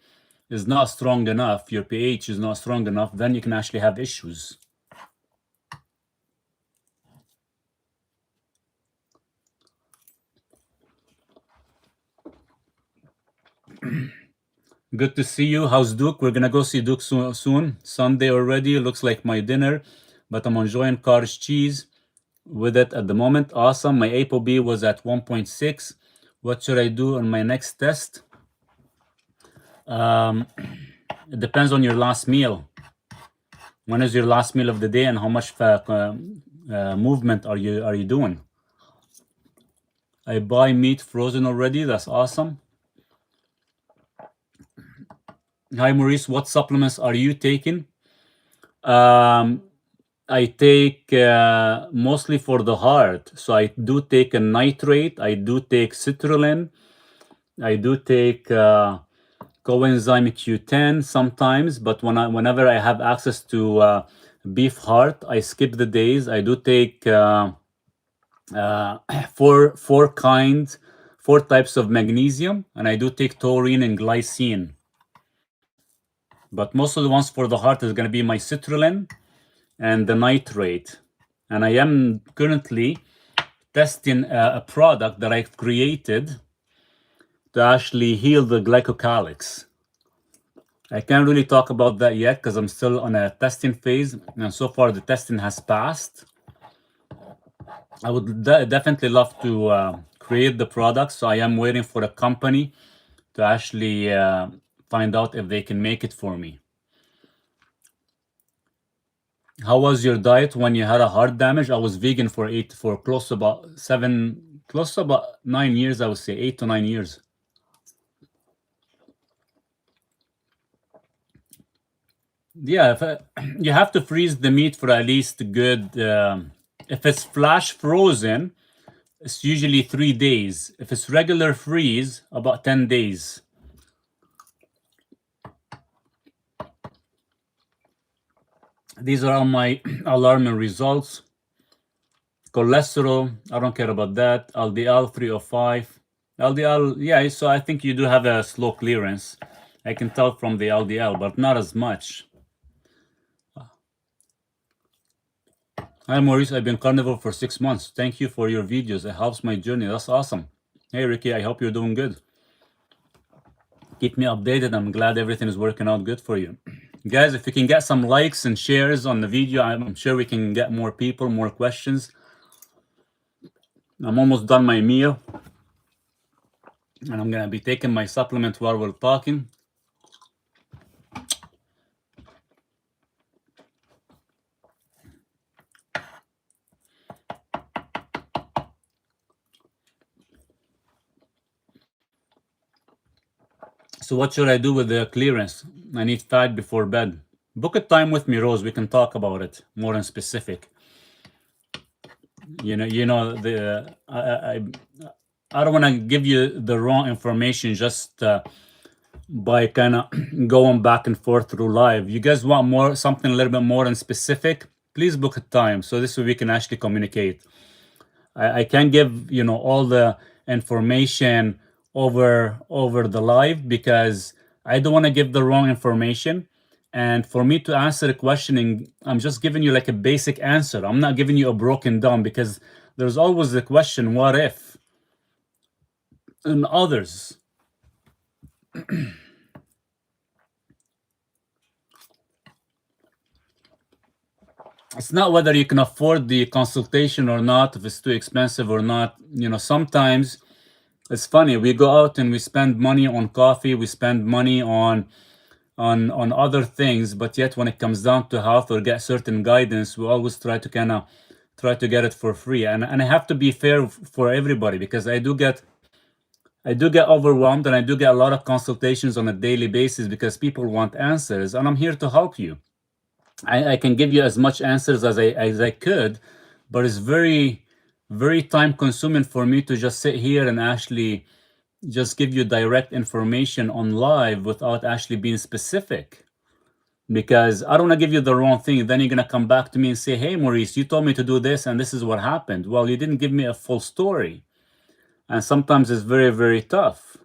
is not strong enough, your pH is not strong enough, then you can actually have issues. Good to see you. How's Duke? We're going to go see Duke soon. Sunday already. Looks like my dinner, but I'm enjoying cottage cheese with it at the moment. Awesome. My ApoB was at 1.6. What should I do on my next test? It depends on your last meal. When is your last meal of the day, and how much movement are you doing? I buy meat frozen already. That's awesome. Hi Maurice, what supplements are you taking? I take mostly for the heart. So I do take a nitrate. I do take citrulline. I do take coenzyme Q10 sometimes, but whenever I have access to beef heart, I skip the days. I do take four types of magnesium, and I do take taurine and glycine. But most of the ones for the heart is going to be my citrulline and the nitrate. And I am currently testing a product that I've created to actually heal the glycocalyx. I can't really talk about that yet because I'm still on a testing phase, and so far the testing has passed. I would definitely love to create the product, so I am waiting for a company to actually find out if they can make it for me. How was your diet when you had a heart damage? I was vegan for close to about 9 years, I would say 8 to 9 years. Yeah, you have to freeze the meat for at least good. If it's flash frozen, it's usually 3 days. If it's regular freeze, about 10 days. These are all my alarming results. Cholesterol, I don't care about that. LDL 305. LDL, yeah, so I think you do have a slow clearance. I can tell from the LDL, but not as much. Hi Maurice, I've been carnivore for 6 months. Thank you for your videos. It helps my journey. That's awesome. Hey Ricky, I hope you're doing good. Keep me updated. I'm glad everything is working out good for you. Guys, if you can get some likes and shares on the video, I'm sure we can get more people, more questions. I'm almost done my meal, and I'm going to be taking my supplement while we're talking. So what should I do with the clearance? I need fat before bed. Book a time with me, Rose. We can talk about it more in specific. I don't want to give you the wrong information just by kind of going back and forth through live. You guys want something a little bit more in specific? Please book a time so this way we can actually communicate. I can't give all the information over the live because I don't want to give the wrong information. And for me to answer the questioning, I'm just giving you like a basic answer. I'm not giving you a broken down because there's always the question, what if? And others. It's not whether you can afford the consultation or not, if it's too expensive or not. Sometimes it's funny. We go out and we spend money on coffee. We spend money on other things, but yet when it comes down to health or get certain guidance, we always try to kind of try to get it for free. And I have to be fair for everybody, because I do get overwhelmed, and I do get a lot of consultations on a daily basis because people want answers, and I'm here to help you. I can give you as much answers as I could, but it's very, very time consuming for me to just sit here and actually just give you direct information on live without actually being specific. Because I don't want to give you the wrong thing. Then you're going to come back to me and say, hey, Maurice, you told me to do this and this is what happened. Well, you didn't give me a full story. And sometimes it's very, very tough.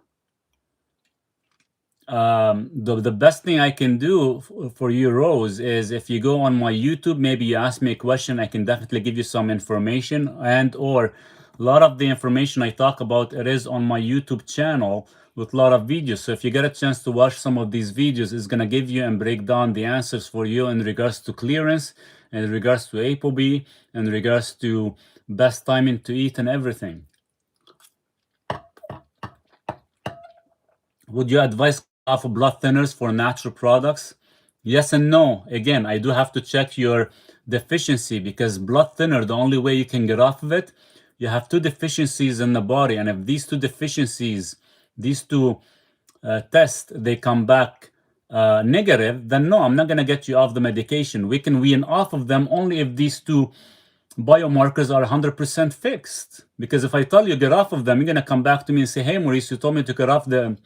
The best thing I can do for you, Rose, is if you go on my YouTube, maybe you ask me a question, I can definitely give you some information, and or a lot of the information I talk about, it is on my YouTube channel with a lot of videos. So if you get a chance to watch some of these videos, it's going to give you and break down the answers for you in regards to clearance, in regards to ApoB, in regards to best timing to eat and everything. Would you advise off of blood thinners for natural products? Yes and no. Again, I do have to check your deficiency, because blood thinner, the only way you can get off of it, you have two deficiencies in the body, and if these two deficiencies, these two tests, they come back negative, then no, I'm not going to get you off the medication. We can wean off of them only if these two biomarkers are 100% fixed. Because if I tell you get off of them, you're going to come back to me and say, hey, Maurice, you told me to get off the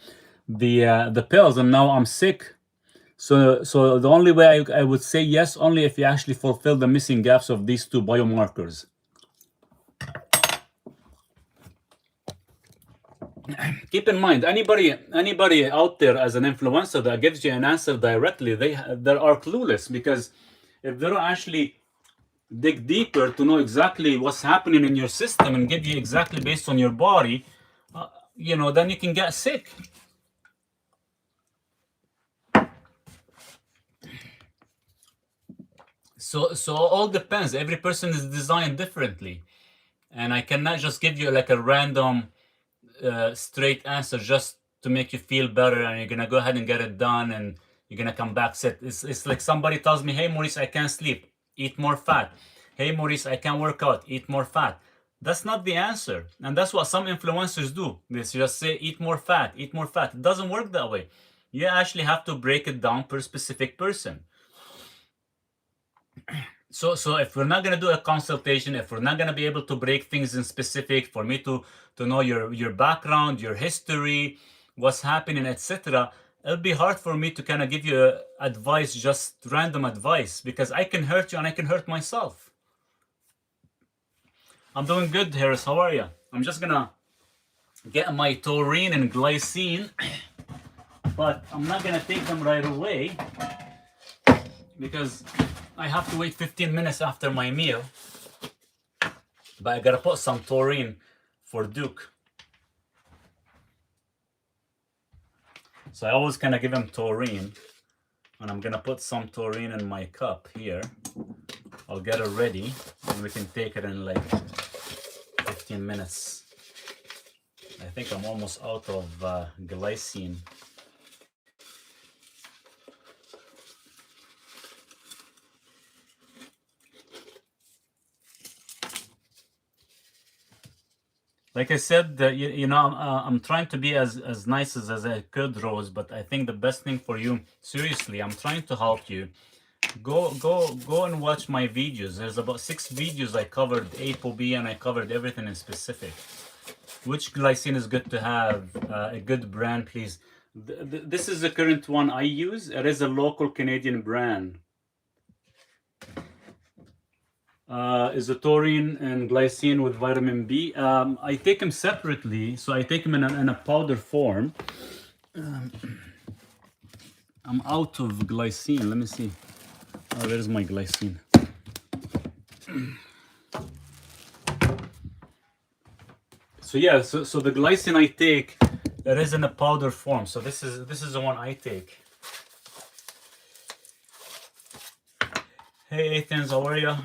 pills and now I'm sick. So the only way I would say yes, only if you actually fulfill the missing gaps of these two biomarkers. Keep in mind, anybody out there as an influencer that gives you an answer directly, they are clueless, because if they don't actually dig deeper to know exactly what's happening in your system and give you exactly based on your body, then you can get sick. So all depends. Every person is designed differently, and I cannot just give you like a random straight answer just to make you feel better, and you're gonna go ahead and get it done, and you're gonna come back set. It's like somebody tells me, hey Maurice, I can't sleep, eat more fat. Hey Maurice, I can't work out, eat more fat. That's not the answer, and that's what some influencers do. They just say eat more fat, eat more fat. It doesn't work that way. You actually have to break it down per specific person. So if we're not going to do a consultation, if we're not going to be able to break things in specific, for me to know your background, your history, what's happening, etc., it'll be hard for me to kind of give you advice, just random advice, because I can hurt you and I can hurt myself. I'm doing good, Harris. How are you? I'm just going to get my taurine and glycine, but I'm not going to take them right away because I have to wait 15 minutes after my meal. But I gotta put some taurine for Duke. So I always kind of give him taurine, and I'm gonna put some taurine in my cup here. I'll get it ready, and we can take it in like 15 minutes. I think I'm almost out of glycine. Like I said, I'm trying to be as nice as I could, Rose, but I think the best thing for you, seriously, I'm trying to help you. Go and watch my videos. There's about 6 videos I covered ApoB, and I covered everything in specific. Which glycine is good to have? A good brand, please. This is the current one I use. It is a local Canadian brand. Is the taurine and glycine with vitamin B. I take them separately, so I take them in a powder form. I'm out of glycine. Let me see. Oh, there's my glycine. So yeah, so the glycine I take, it is in a powder form. So this is the one I take. Hey Athens, how are you?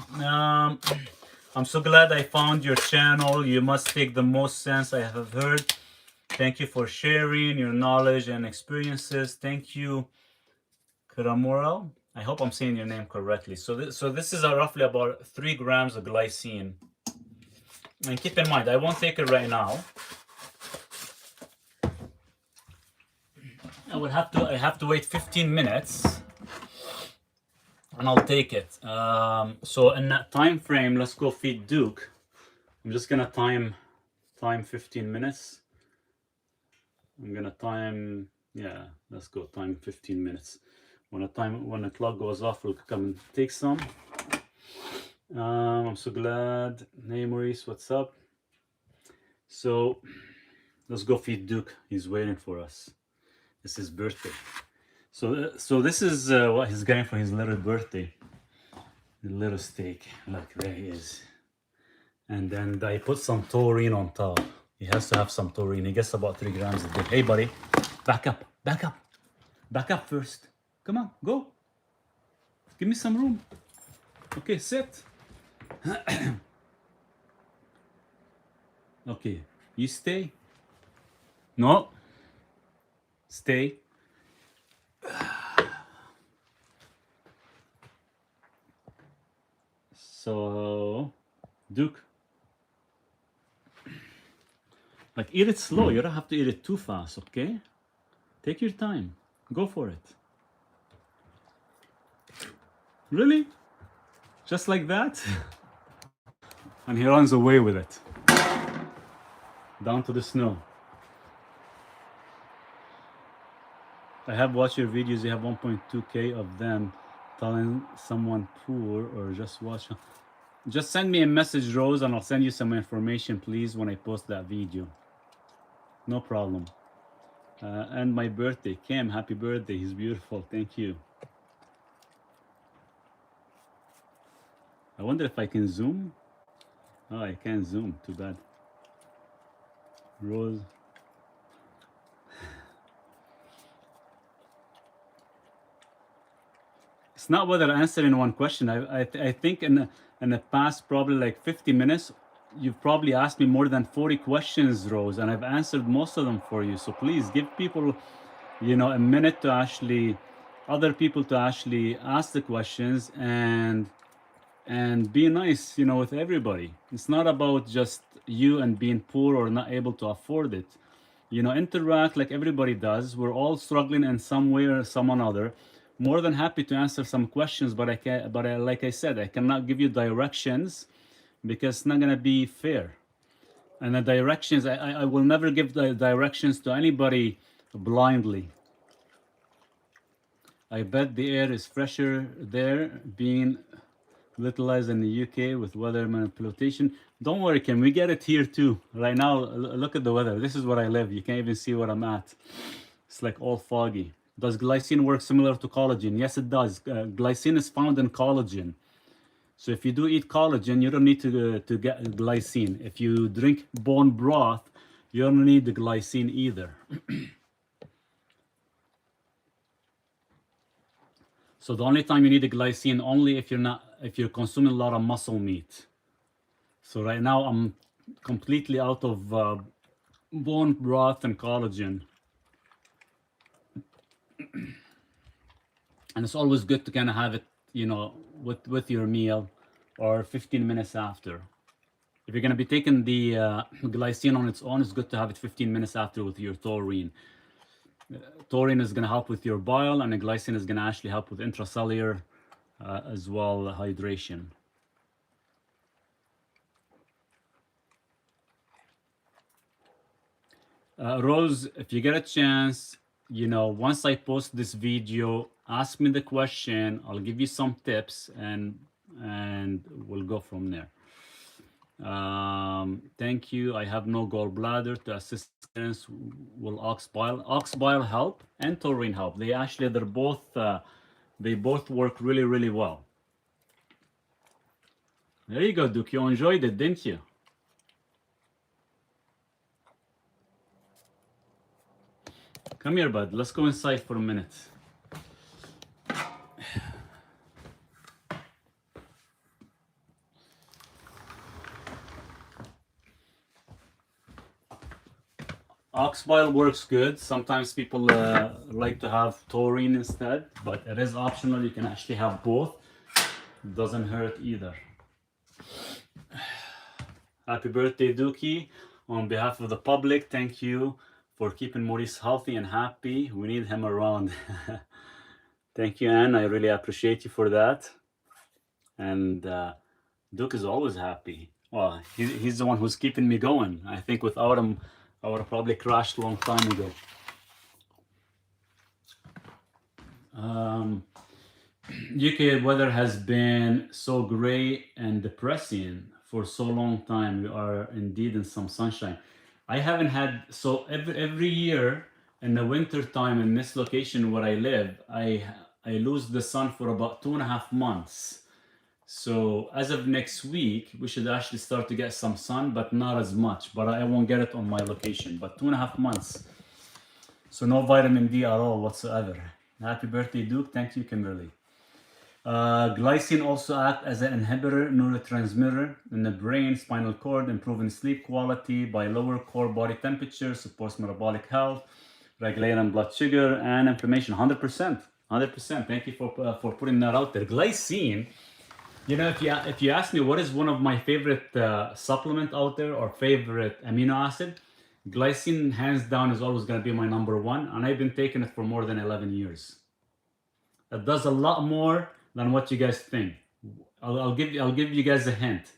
I'm so glad I found your channel. You must make the most sense I have heard. Thank you for sharing your knowledge and experiences. Thank you, Carnivore. I hope I'm saying your name correctly. So this is roughly about 3 grams of glycine. And keep in mind, I won't take it right now. I have to wait 15 minutes, and I'll take it. So in that time frame, let's go feed Duke. I'm just gonna time 15 minutes. I'm gonna time, yeah, let's go time 15 minutes. When the clock goes off, we'll come and take some. I'm so glad. Hey Maurice, what's up? So let's go feed Duke. He's waiting for us. It's his birthday. So this is what he's getting for his little birthday. The little steak. Look, there he is. And then I put some taurine on top. He has to have some taurine. He gets about 3 grams a day. Hey buddy, back up, back up. Back up first. Come on, go. Give me some room. Okay, sit. Okay, you stay. No. Stay. So, Duke. Like, eat it slow. You don't have to eat it too fast, okay? Take your time. Go for it. Really? Just like that? And he runs away with it. Down to the snow. I have watched your videos. You have 1.2K of them telling someone poor or just watch. Just send me a message, Rose, and I'll send you some information, please, when I post that video. No problem. And my birthday. Cam, happy birthday. He's beautiful. Thank you. I wonder if I can zoom. Oh, I can't zoom. Too bad. Rose. It's not whether answering one question. I think in the past probably like 50 minutes, you've probably asked me more than 40 questions, Rose, and I've answered most of them for you. So please give people, you know, a minute to actually, other people to actually ask the questions and be nice, you know, with everybody. It's not about just you and being poor or not able to afford it. You know, interact like everybody does. We're all struggling in some way or some another. More than happy to answer some questions, but like I said, I cannot give you directions because it's not gonna be fair. And the directions, I will never give the directions to anybody blindly. I bet the air is fresher there, being utilized in the UK with weather manipulation. Don't worry, Kim, we get it here too. Right now, look at the weather. This is where I live. You can't even see where I'm at. It's like all foggy. Does glycine work similar to collagen? Yes, it does. Glycine is found in collagen. So if you do eat collagen, you don't need to get glycine. If you drink bone broth, you don't need the glycine either. So the only time you need the glycine only if you're consuming a lot of muscle meat. So right now I'm completely out of bone broth and collagen. And it's always good to kind of have it, you know, with your meal or 15 minutes after. If you're going to be taking the glycine on its own, it's good to have it 15 minutes after with your taurine. Taurine is going to help with your bile, and the glycine is going to actually help with intracellular as well hydration. Rose, if you get a chance, you know, once I post this video, ask me the question. I'll give you some tips, and we'll go from there. Thank you. I have no gallbladder to assist. Will ox bile help and taurine help? They're both they both work really well. There you go, Duke. You enjoyed it, didn't you? Come here, bud. Let's go inside for a minute. Ox bile works good. Sometimes people like to have taurine instead, but it is optional. You can actually have both. Doesn't hurt either. Happy birthday, Dookie. On behalf of the public, thank you for keeping Maurice healthy and happy. We need him around. Thank you, Anne. I really appreciate you for that. And Duke is always happy. Well, he's the one who's keeping me going. I think without him, I would have probably crashed a long time ago. UK weather has been so gray and depressing for so long time. We are indeed in some sunshine. I haven't had, so every year in the winter time in this location where I live, I lose the sun for about 2.5 months. So as of next week, we should actually start to get some sun, but not as much. But I won't get it on my location. But 2.5 months. So no vitamin D at all whatsoever. Happy birthday, Duke. Thank you, Kimberly. Glycine also acts as an inhibitor, neurotransmitter in the brain, spinal cord, improving sleep quality by lower core body temperature, supports metabolic health, regulating blood sugar and inflammation. 100%. 100%. Thank you for putting that out there. Glycine. You know, if you ask me what is one of my favorite supplement out there or favorite amino acid, glycine hands down is always going to be my number one, and I've been taking it for more than 11 years. It does a lot more than what you guys think. I'll give you guys a hint.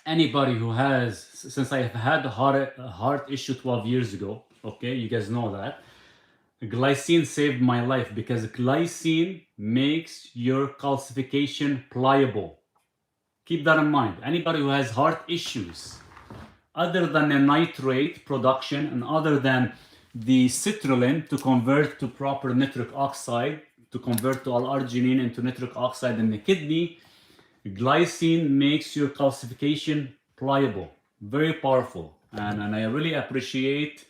Anybody who has, since I have had a heart issue 12 years ago, okay, you guys know that. Glycine saved my life because glycine makes your calcification pliable. Keep that in mind. Anybody who has heart issues, other than the nitrate production and other than the citrulline to convert to proper nitric oxide, to convert to L-arginine into nitric oxide in the kidney, glycine makes your calcification pliable. Very powerful. And I really appreciate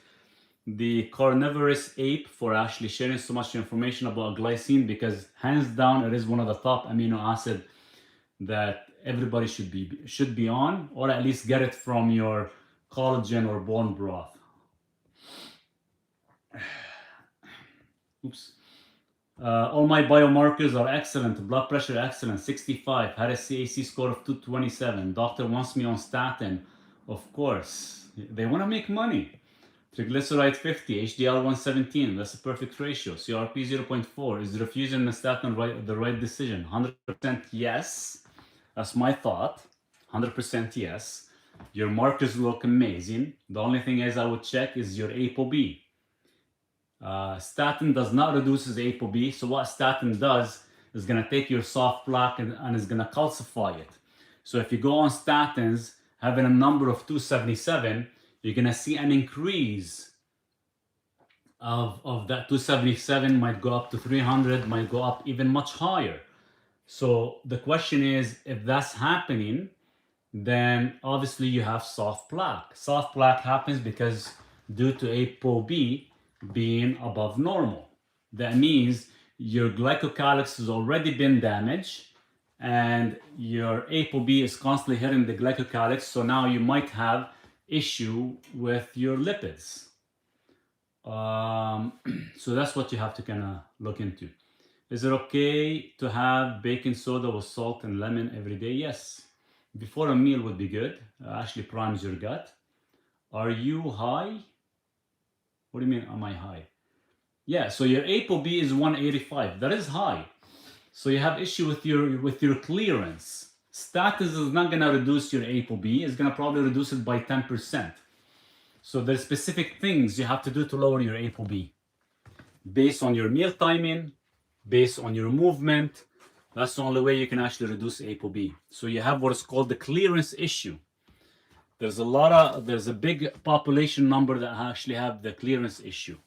the carnivorous ape for actually sharing so much information about glycine, because hands down it is one of the top amino acid that everybody should be on, or at least get it from your collagen or bone broth. Oops. All my biomarkers are excellent. Blood pressure excellent, 65. Had a CAC score of 227. Doctor wants me on statin. Of course, they want to make money. Triglyceride 50, HDL 117, that's a perfect ratio. CRP 0.4. Is refusing the statin the right decision? 100% yes. That's my thought. 100% yes. Your markers look amazing. The only thing is I would check is your ApoB. Statin does not reduce ApoB. So what statin does is going to take your soft plaque and is going to calcify it. So if you go on statins having a number of 277, you're going to see an increase of that 277, might go up to 300, might go up even much higher. So the question is, if that's happening, then obviously you have soft plaque. Soft plaque happens because due to ApoB being above normal. That means your glycocalyx has already been damaged and your ApoB is constantly hitting the glycocalyx. So now you might have issue with your lipids. So that's what you have to kind of look into. Is it okay to have baking soda with salt and lemon every day? Yes. Before a meal would be good. Actually primes your gut. Are you high? What do you mean, am I high? Yeah, so your ApoB is 185. That is high. So you have issue with your clearance. Statins is not going to reduce your ApoB. It's going to probably reduce it by 10%. So there's specific things you have to do to lower your ApoB. Based on your meal timing, based on your movement, that's the only way you can actually reduce ApoB. So you have what is called the clearance issue. There's a big population number that actually have the clearance issue.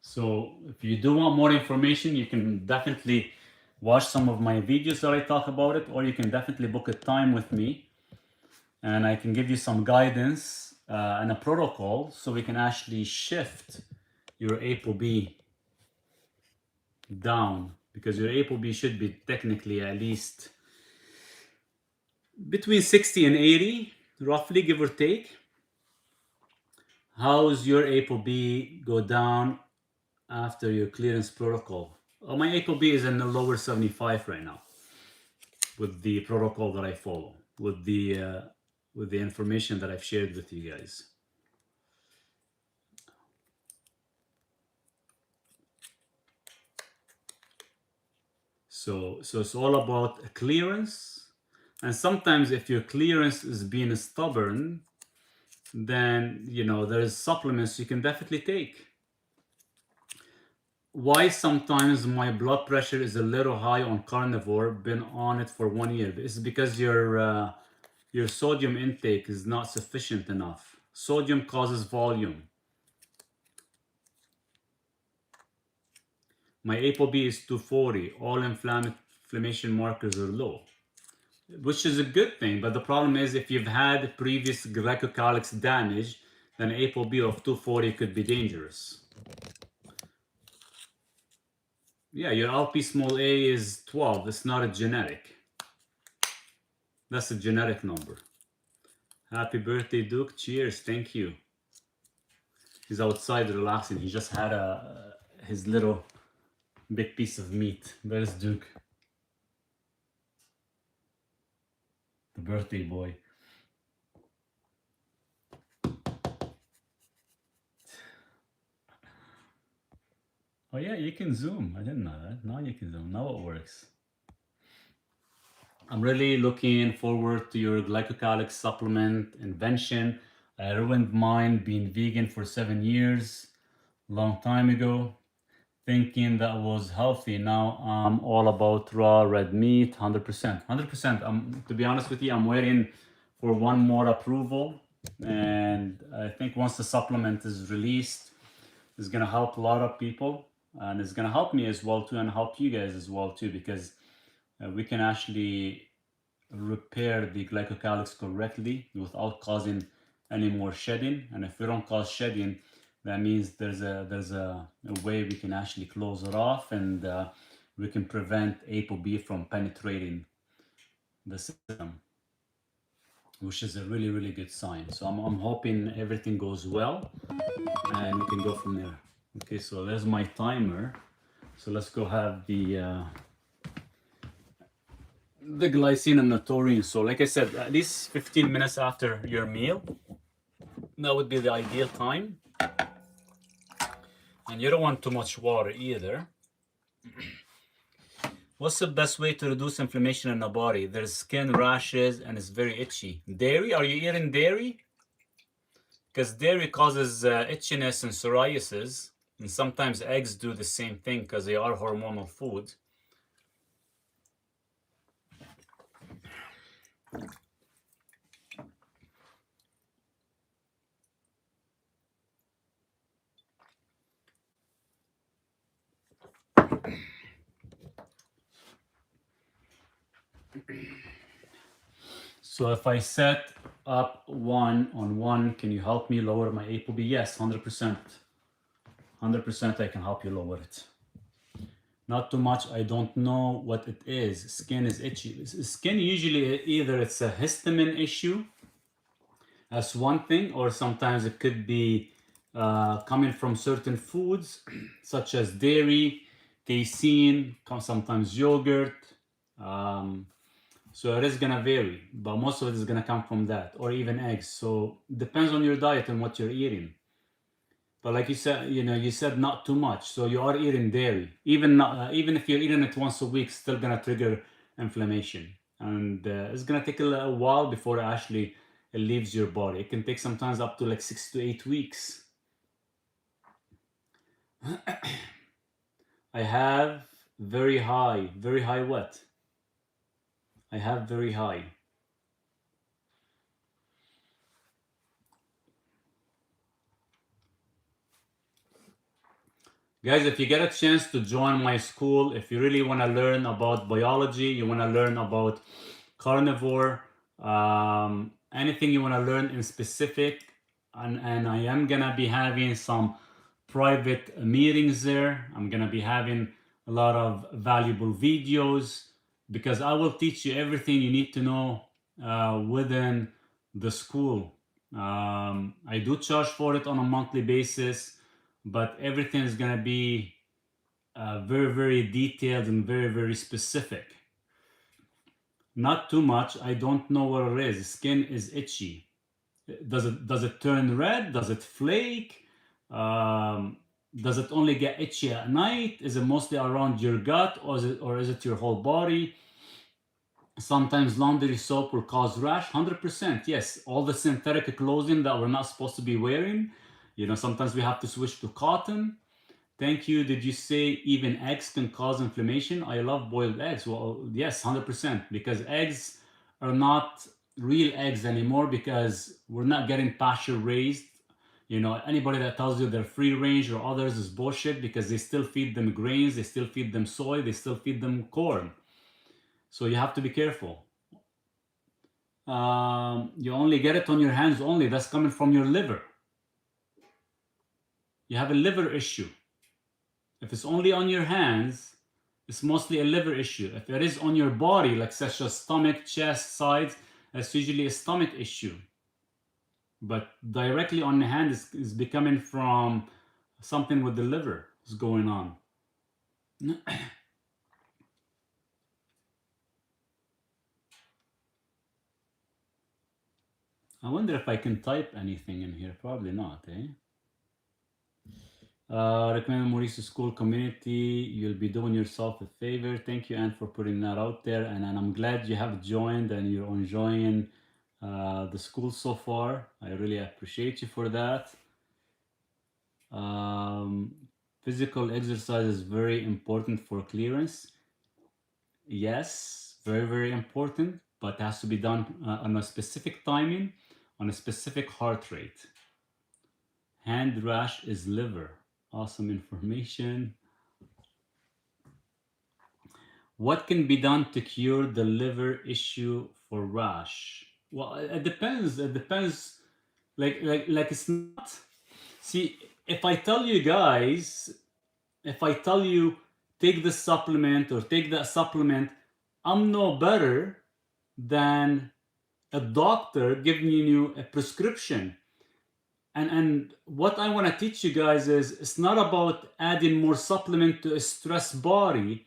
So if you do want more information, you can definitely watch some of my videos that I talk about it, or you can definitely book a time with me and I can give you some guidance and a protocol so we can actually shift your ApoB down, because your ApoB should be technically at least between 60 and 80, roughly, give or take. How's your ApoB go down after your clearance protocol? My ApoB is in the lower 75 right now with the protocol that I follow, with the information that I've shared with you guys. So it's all about clearance. And sometimes if your clearance is being stubborn, then, there's supplements you can definitely take. Why sometimes my blood pressure is a little high on Carnivore, been on it for 1 year? It's because your sodium intake is not sufficient enough. Sodium causes volume. My ApoB is 240. All inflammation markers are low, which is a good thing. But the problem is if you've had previous glycocalyx damage, then ApoB of 240 could be dangerous. Yeah, your LP small a is 12. It's not a genetic. That's a genetic number. Happy birthday, Duke. Cheers. Thank you. He's outside relaxing. He just had his little big piece of meat. Where's Duke? The birthday boy. Oh yeah, you can zoom. I didn't know that. Now you can zoom. Now it works. I'm really looking forward to your glycocalyx supplement invention. I ruined mine being vegan for 7 years, long time ago, thinking that was healthy. Now I'm all about raw red meat, 100%. 100%. To be honest with you, I'm waiting for one more approval. And I think once the supplement is released, it's going to help a lot of people. And it's going to help me as well too, and help you guys as well too, because we can actually repair the glycocalyx correctly without causing any more shedding. And if we don't cause shedding, that means there's a way we can actually close it off, and we can prevent ApoB from penetrating the system, which is a really, really good sign. So I'm hoping everything goes well and we can go from there. Okay, so there's my timer. So let's go have the glycine and the taurine. So like I said, at least 15 minutes after your meal, that would be the ideal time. And you don't want too much water either. What's the best way to reduce inflammation in the body? There's skin rashes and it's very itchy. Dairy? Are you eating dairy? Because dairy causes itchiness and psoriasis. And sometimes eggs do the same thing because they are hormonal food. So if I set up 1 on 1, can you help me lower my ApoB? Yes, 100%. 100% I can help you lower it. Not too much. I don't know what it is. Skin is itchy. Skin usually either it's a histamine issue, that's one thing, or sometimes it could be coming from certain foods such as dairy, casein, sometimes yogurt. So it is gonna vary, but most of it is gonna come from that, or even eggs. So depends on your diet and what you're eating. But like you said, you said not too much, so you are eating dairy. Even if you're eating it once a week, still gonna trigger inflammation, and it's gonna take a little while before it leaves your body. It can take sometimes up to like 6 to 8 weeks. I have very high what? I have very high. Guys, if you get a chance to join my school, if you really want to learn about biology, you want to learn about carnivore, anything you want to learn in specific, and I am going to be having some private meetings there. I'm going to be having a lot of valuable videos because I will teach you everything you need to know within the school. I do charge for it on a monthly basis, but everything is going to be very, very detailed and very, very specific. Not too much. I don't know what it is. Skin is itchy. Does it turn red? Does it flake? Does it only get itchy at night? Is it mostly around your gut, or is it your whole body? Sometimes laundry soap will cause rash. 100%. Yes, all the synthetic clothing that we're not supposed to be wearing. Sometimes we have to switch to cotton. Thank you. Did you say even eggs can cause inflammation? I love boiled eggs. Well, yes, 100%. Because eggs are not real eggs anymore, because we're not getting pasture raised. Anybody that tells you they're free range or others is bullshit, because they still feed them grains, they still feed them soy, they still feed them corn. So you have to be careful. You only get it on your hands only. That's coming from your liver. You have a liver issue. If it's only on your hands, it's mostly a liver issue. If it is on your body, like such as stomach, chest, sides, that's usually a stomach issue. But directly on the hand is becoming from something with the liver is going on. I wonder if I can type anything in here. Probably not, eh? Recommend Maurice's school community. You'll be doing yourself a favor. Thank you, Anne, for putting that out there. And I'm glad you have joined and you're enjoying the school so far. I really appreciate you for that. Physical exercise is very important for clearance. Yes, very, very important, but it has to be done on a specific timing, on a specific heart rate. Hand rash is liver. Awesome information. What can be done to cure the liver issue for rash? Well, it depends. It depends. Like it's not. See, if I tell you guys, if I tell you take this supplement or take that supplement, I'm no better than a doctor giving you a prescription. And what I want to teach you guys is it's not about adding more supplement to a stressed body.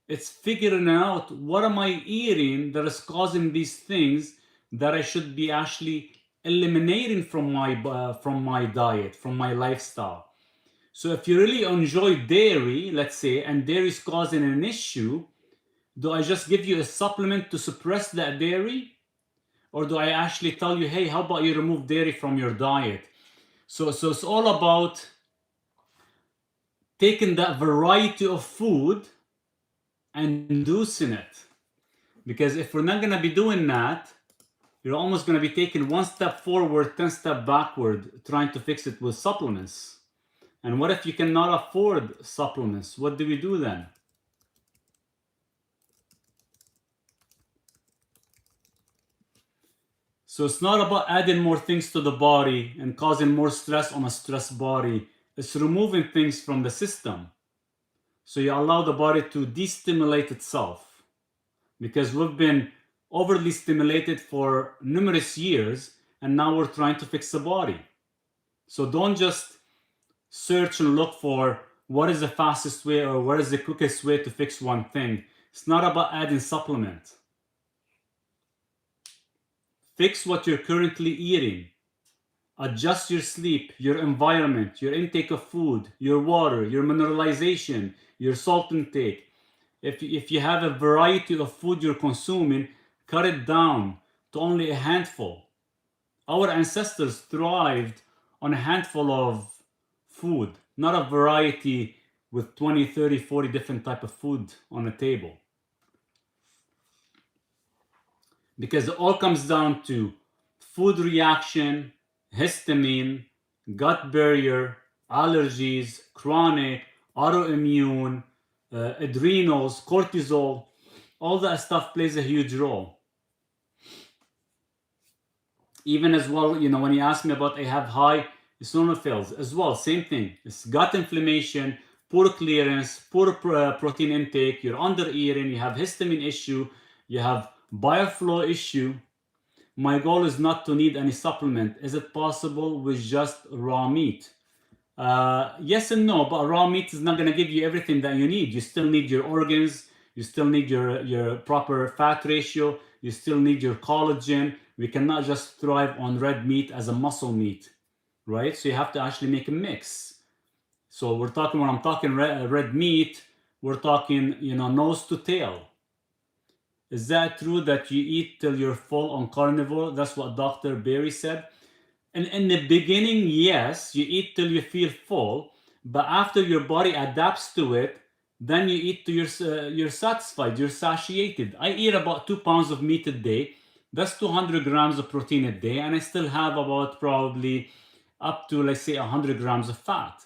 It's figuring out what am I eating that is causing these things that I should be actually eliminating from my diet, from my lifestyle. So if you really enjoy dairy, let's say, and dairy is causing an issue, do I just give you a supplement to suppress that dairy? Or do I actually tell you, hey, how about you remove dairy from your diet? So it's all about taking that variety of food and inducing it. Because if we're not going to be doing that, you're almost going to be taking one step forward, 10 steps backward, trying to fix it with supplements. And what if you cannot afford supplements? What do we do then? So it's not about adding more things to the body and causing more stress on a stressed body. It's removing things from the system. So you allow the body to destimulate itself. Because we've been overly stimulated for numerous years, and now we're trying to fix the body. So don't just search and look for what is the fastest way or what is the quickest way to fix one thing. It's not about adding supplement. Fix what you're currently eating. Adjust your sleep, your environment, your intake of food, your water, your mineralization, your salt intake. If you have a variety of food you're consuming, cut it down to only a handful. Our ancestors thrived on a handful of food, not a variety with 20, 30, 40 different type of food on the table. Because it all comes down to food reaction, histamine, gut barrier, allergies, chronic, autoimmune, adrenals, cortisol. All that stuff plays a huge role. Even as well, when you ask me about I have high eosinophils as well, same thing. It's gut inflammation, poor clearance, poor protein intake, you're under eating, you have histamine issue, you have bioflow issue. My goal is not to need any supplement. Is it possible with just raw meat? Yes and no, but raw meat is not going to give you everything that you need. You still need your organs, you still need your proper fat ratio, you still need your collagen. We cannot just thrive on red meat as a muscle meat, right? So you have to actually make a mix. So we're talking, when I'm talking red meat, we're talking, nose to tail. Is that true that you eat till you're full on carnivore? That's what Dr. Berry said. And in the beginning, yes, you eat till you feel full, but after your body adapts to it, then you eat till you're satisfied, you're satiated. I eat about 2 pounds of meat a day. That's 200 grams of protein a day, and I still have about probably up to, let's say, 100 grams of fat.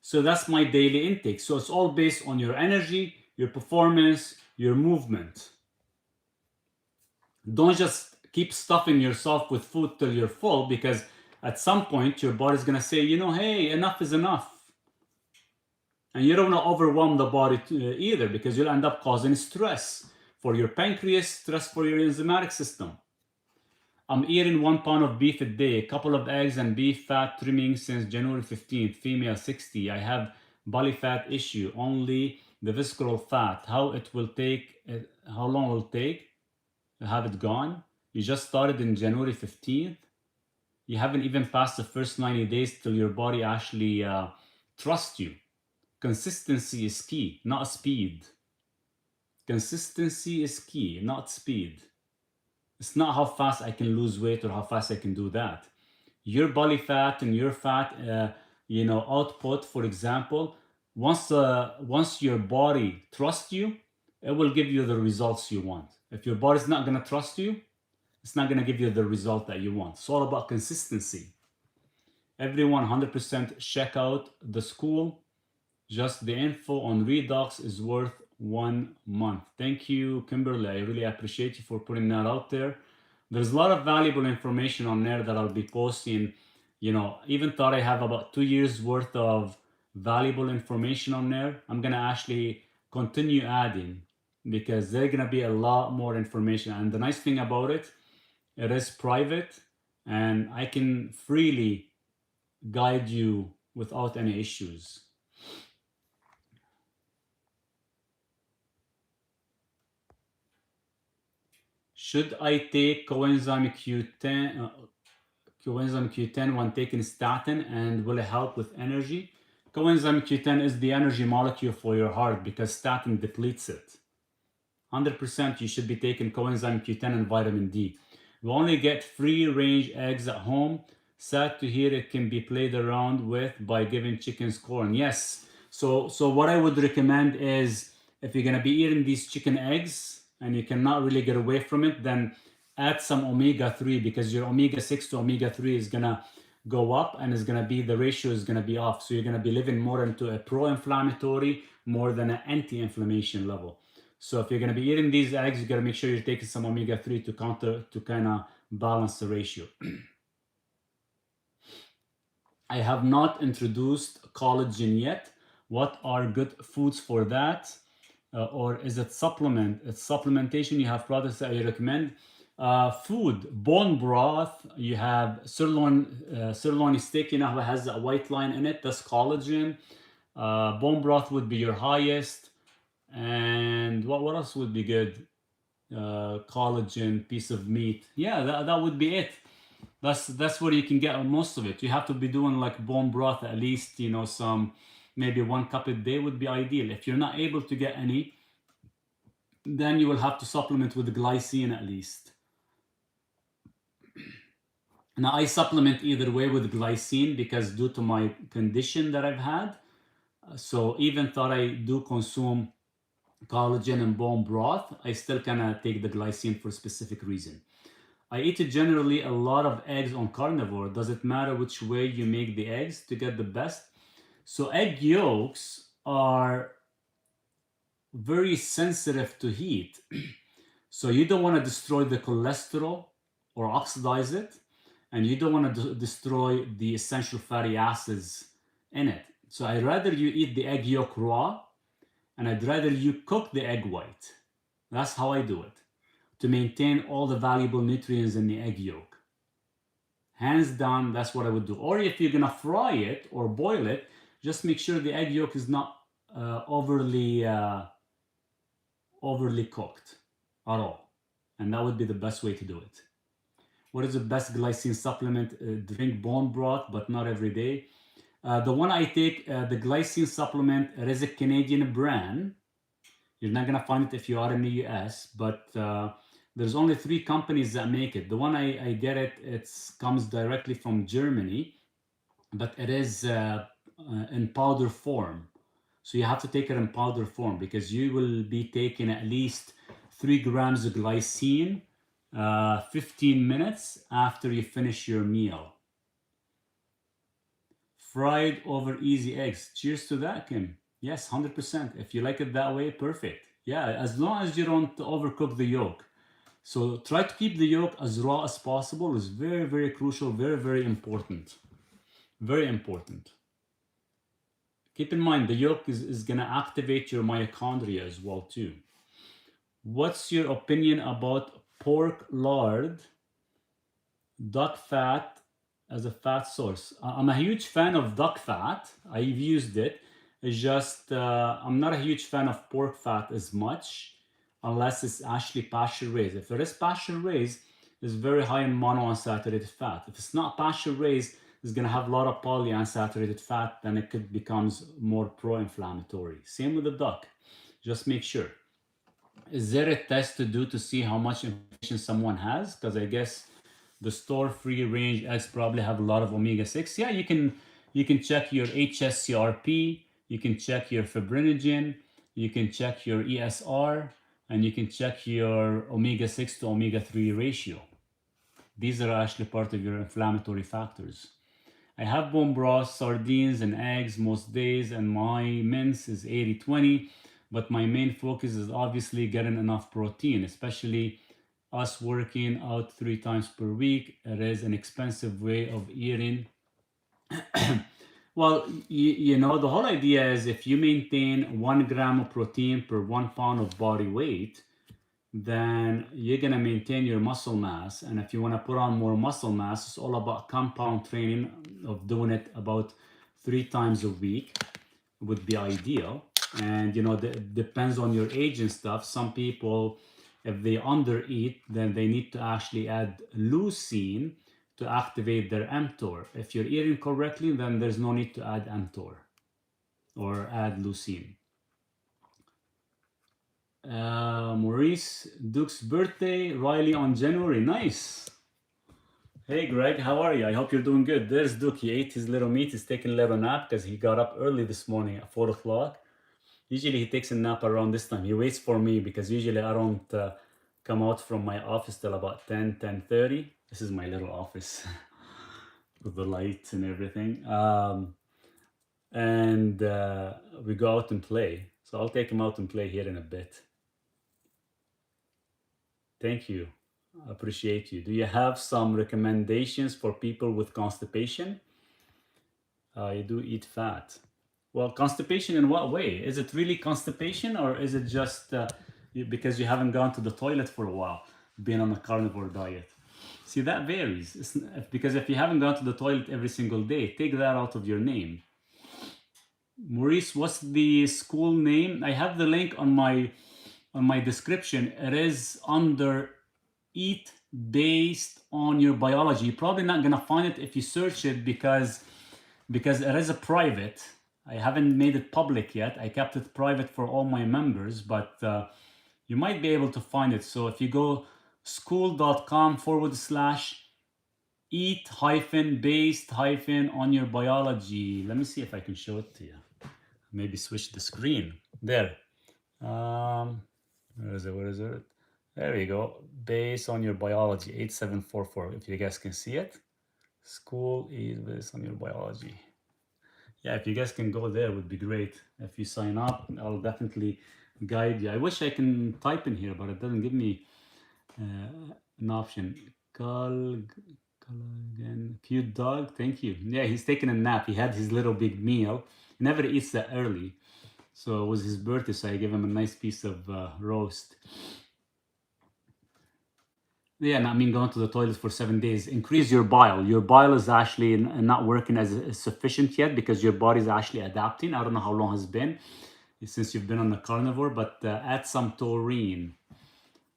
So that's my daily intake. So it's all based on your energy, your performance, your movement. Don't just keep stuffing yourself with food till you're full, because at some point your body's gonna say, hey, enough is enough. And you don't want to overwhelm the body either, because you'll end up causing stress for your pancreas, stress for your enzymatic system. I'm eating 1 pound of beef a day, a couple of eggs and beef fat trimming since January 15th, female 60. I have belly fat issue, only the visceral fat. How long will it take to have it gone? You just started in January 15th. You haven't even passed the first 90 days till your body actually trusts you. Consistency is key, not speed. Consistency is key, not speed. It's not how fast I can lose weight or how fast I can do that. Your belly fat and your fat, output, for example, once your body trusts you, it will give you the results you want. If your body's not going to trust you, it's not going to give you the result that you want. It's all about consistency. Everyone 100% check out the school. Just the info on Redux is worth 1 month. Thank you, Kimberly. I really appreciate you for putting that out there. There's a lot of valuable information on there that I'll be posting. Even thought I have about 2 years worth of valuable information on there. I'm going to actually continue adding, because there's going to be a lot more information. And the nice thing about it is private, and I can freely guide you without any issues. Should I take coenzyme Q10 when taking statin, and will it help with energy? Coenzyme Q10 is the energy molecule for your heart, because statin depletes it. 100% you should be taking coenzyme Q10 and vitamin D. We only get free-range eggs at home. Sad to hear it can be played around with by giving chickens corn. Yes. So what I would recommend is, if you're going to be eating these chicken eggs and you cannot really get away from it, then add some omega-3, because your omega-6 to omega-3 is going to go up, and the ratio is going to be off. So you're going to be living more into a pro-inflammatory more than an anti-inflammation level. So if you're going to be eating these eggs, you got to make sure you're taking some omega-3 to kind of balance the ratio. I have not introduced collagen yet. What are good foods for that? Or is it supplement? It's supplementation. You have products that I recommend. Food, bone broth. You have sirloin steak, has a white line in it. That's collagen. Bone broth would be your highest. And what else would be good? Collagen, piece of meat. Yeah, that would be it. That's where you can get most of it. You have to be doing like bone broth at least, maybe 1 cup a day would be ideal. If you're not able to get any, then you will have to supplement with glycine at least. Now I supplement either way with glycine, because due to my condition that I've had, so even though I do consume collagen and bone broth, I still kind of take the glycine for a specific reason. I eat generally a lot of eggs on carnivore. Does it matter which way you make the eggs to get the best? So egg yolks are very sensitive to heat. So you don't want to destroy the cholesterol or oxidize it, and you don't want to destroy the essential fatty acids in it. So I'd rather you eat the egg yolk raw, and I'd rather you cook the egg white. That's how I do it. to maintain all the valuable nutrients in the egg yolk. Hands down, that's what I would do. Or if you're gonna fry it or boil it, just make sure the egg yolk is not overly cooked at all. And that would be the best way to do it. What is the best glycine supplement? Drink bone broth, but not every day. The one I take, the glycine supplement, it is a Canadian brand. You're not gonna find it if you are in the US, but there's only 3 companies that make it. The one I get it comes directly from Germany, but it is in powder form. So you have to take it in powder form because you will be taking at least 3 grams of glycine 15 minutes after you finish your meal. Fried over easy eggs. Cheers to that, Kim. Yes, 100%. If you like it that way, perfect. Yeah, as long as you don't overcook the yolk. So try to keep the yolk as raw as possible. It's very, very crucial, very, very important. Very important. Keep in mind, the yolk is going to activate your mitochondria as well, too. What's your opinion about pork lard, duck fat, as a fat source? I'm a huge fan of duck fat. I've used it. It's just I'm not a huge fan of pork fat as much unless it's actually pasture raised. If it is pasture raised, it's very high in monounsaturated fat. If it's not pasture raised, it's going to have a lot of polyunsaturated fat, then it could becomes more pro-inflammatory. Same with the duck. Just make sure. Is there a test to do to see how much inflammation someone has? Because I guess the store-free range eggs probably have a lot of omega-6. Yeah, you can check your HSCRP, you can check your fibrinogen, you can check your ESR, and you can check your omega-6 to omega-3 ratio. These are actually part of your inflammatory factors. I have bone broth, sardines, and eggs most days, and my mince is 80-20, but my main focus is obviously getting enough protein, especially us working out 3 times per week. It is an expensive way of eating. Well, you know, the whole idea is if you maintain 1 gram of protein per 1 pound of body weight, then you're going to maintain your muscle mass. And if you want to put on more muscle mass, it's all about compound training of doing it about 3 times a week would be ideal. And, you know, it depends on your age and stuff. Some people, if they undereat, then they need to actually add leucine to activate their mTOR. If you're eating correctly, then there's no need to add mTOR or add leucine. Maurice, Duke's birthday, Riley on January. Nice. Hey Greg, how are you? I hope you're doing good. There's Duke. He ate his little meat. He's taking a little nap because he got up early this morning at 4 o'clock. Usually he takes a nap around this time. He waits for me because usually I don't come out from my office till about 10:30. This is my little office with the lights and everything. And we go out and play. So I'll take him out and play here in a bit. Thank you. I appreciate you. Do you have some recommendations for people with constipation? I do eat fat. Well, constipation in what way? Is it really constipation, or is it just because you haven't gone to the toilet for a while, being on a carnivore diet? See, that varies. Because if you haven't gone to the toilet every single day, take that out of your name. Maurice, what's the school name? I have the link on my description. It is under Eat Based on Your Biology. You're probably not gonna find it if you search it because it is a private. I haven't made it public yet. I kept it private for all my members, but you might be able to find it. So if you go school.com/eat-based-on-your-biology. Let me see if I can show it to you. Maybe switch the screen. There. Where is it? There you go. Based on your biology, 8744. If you guys can see it. School is based on your biology. Yeah, if you guys can go there, would be great. If you sign up, I'll definitely guide you. I wish I can type in here, but it doesn't give me an option. Again, cute dog. Thank you. Yeah, he's taking a nap. He had his little big meal. He never eats that early. So it was his birthday, so I gave him a nice piece of roast. Yeah, and I mean going to the toilet for 7 days. Increase your bile. Your bile is actually not working as sufficient yet because your body is actually adapting. I don't know how long it's been since you've been on the carnivore, but add some taurine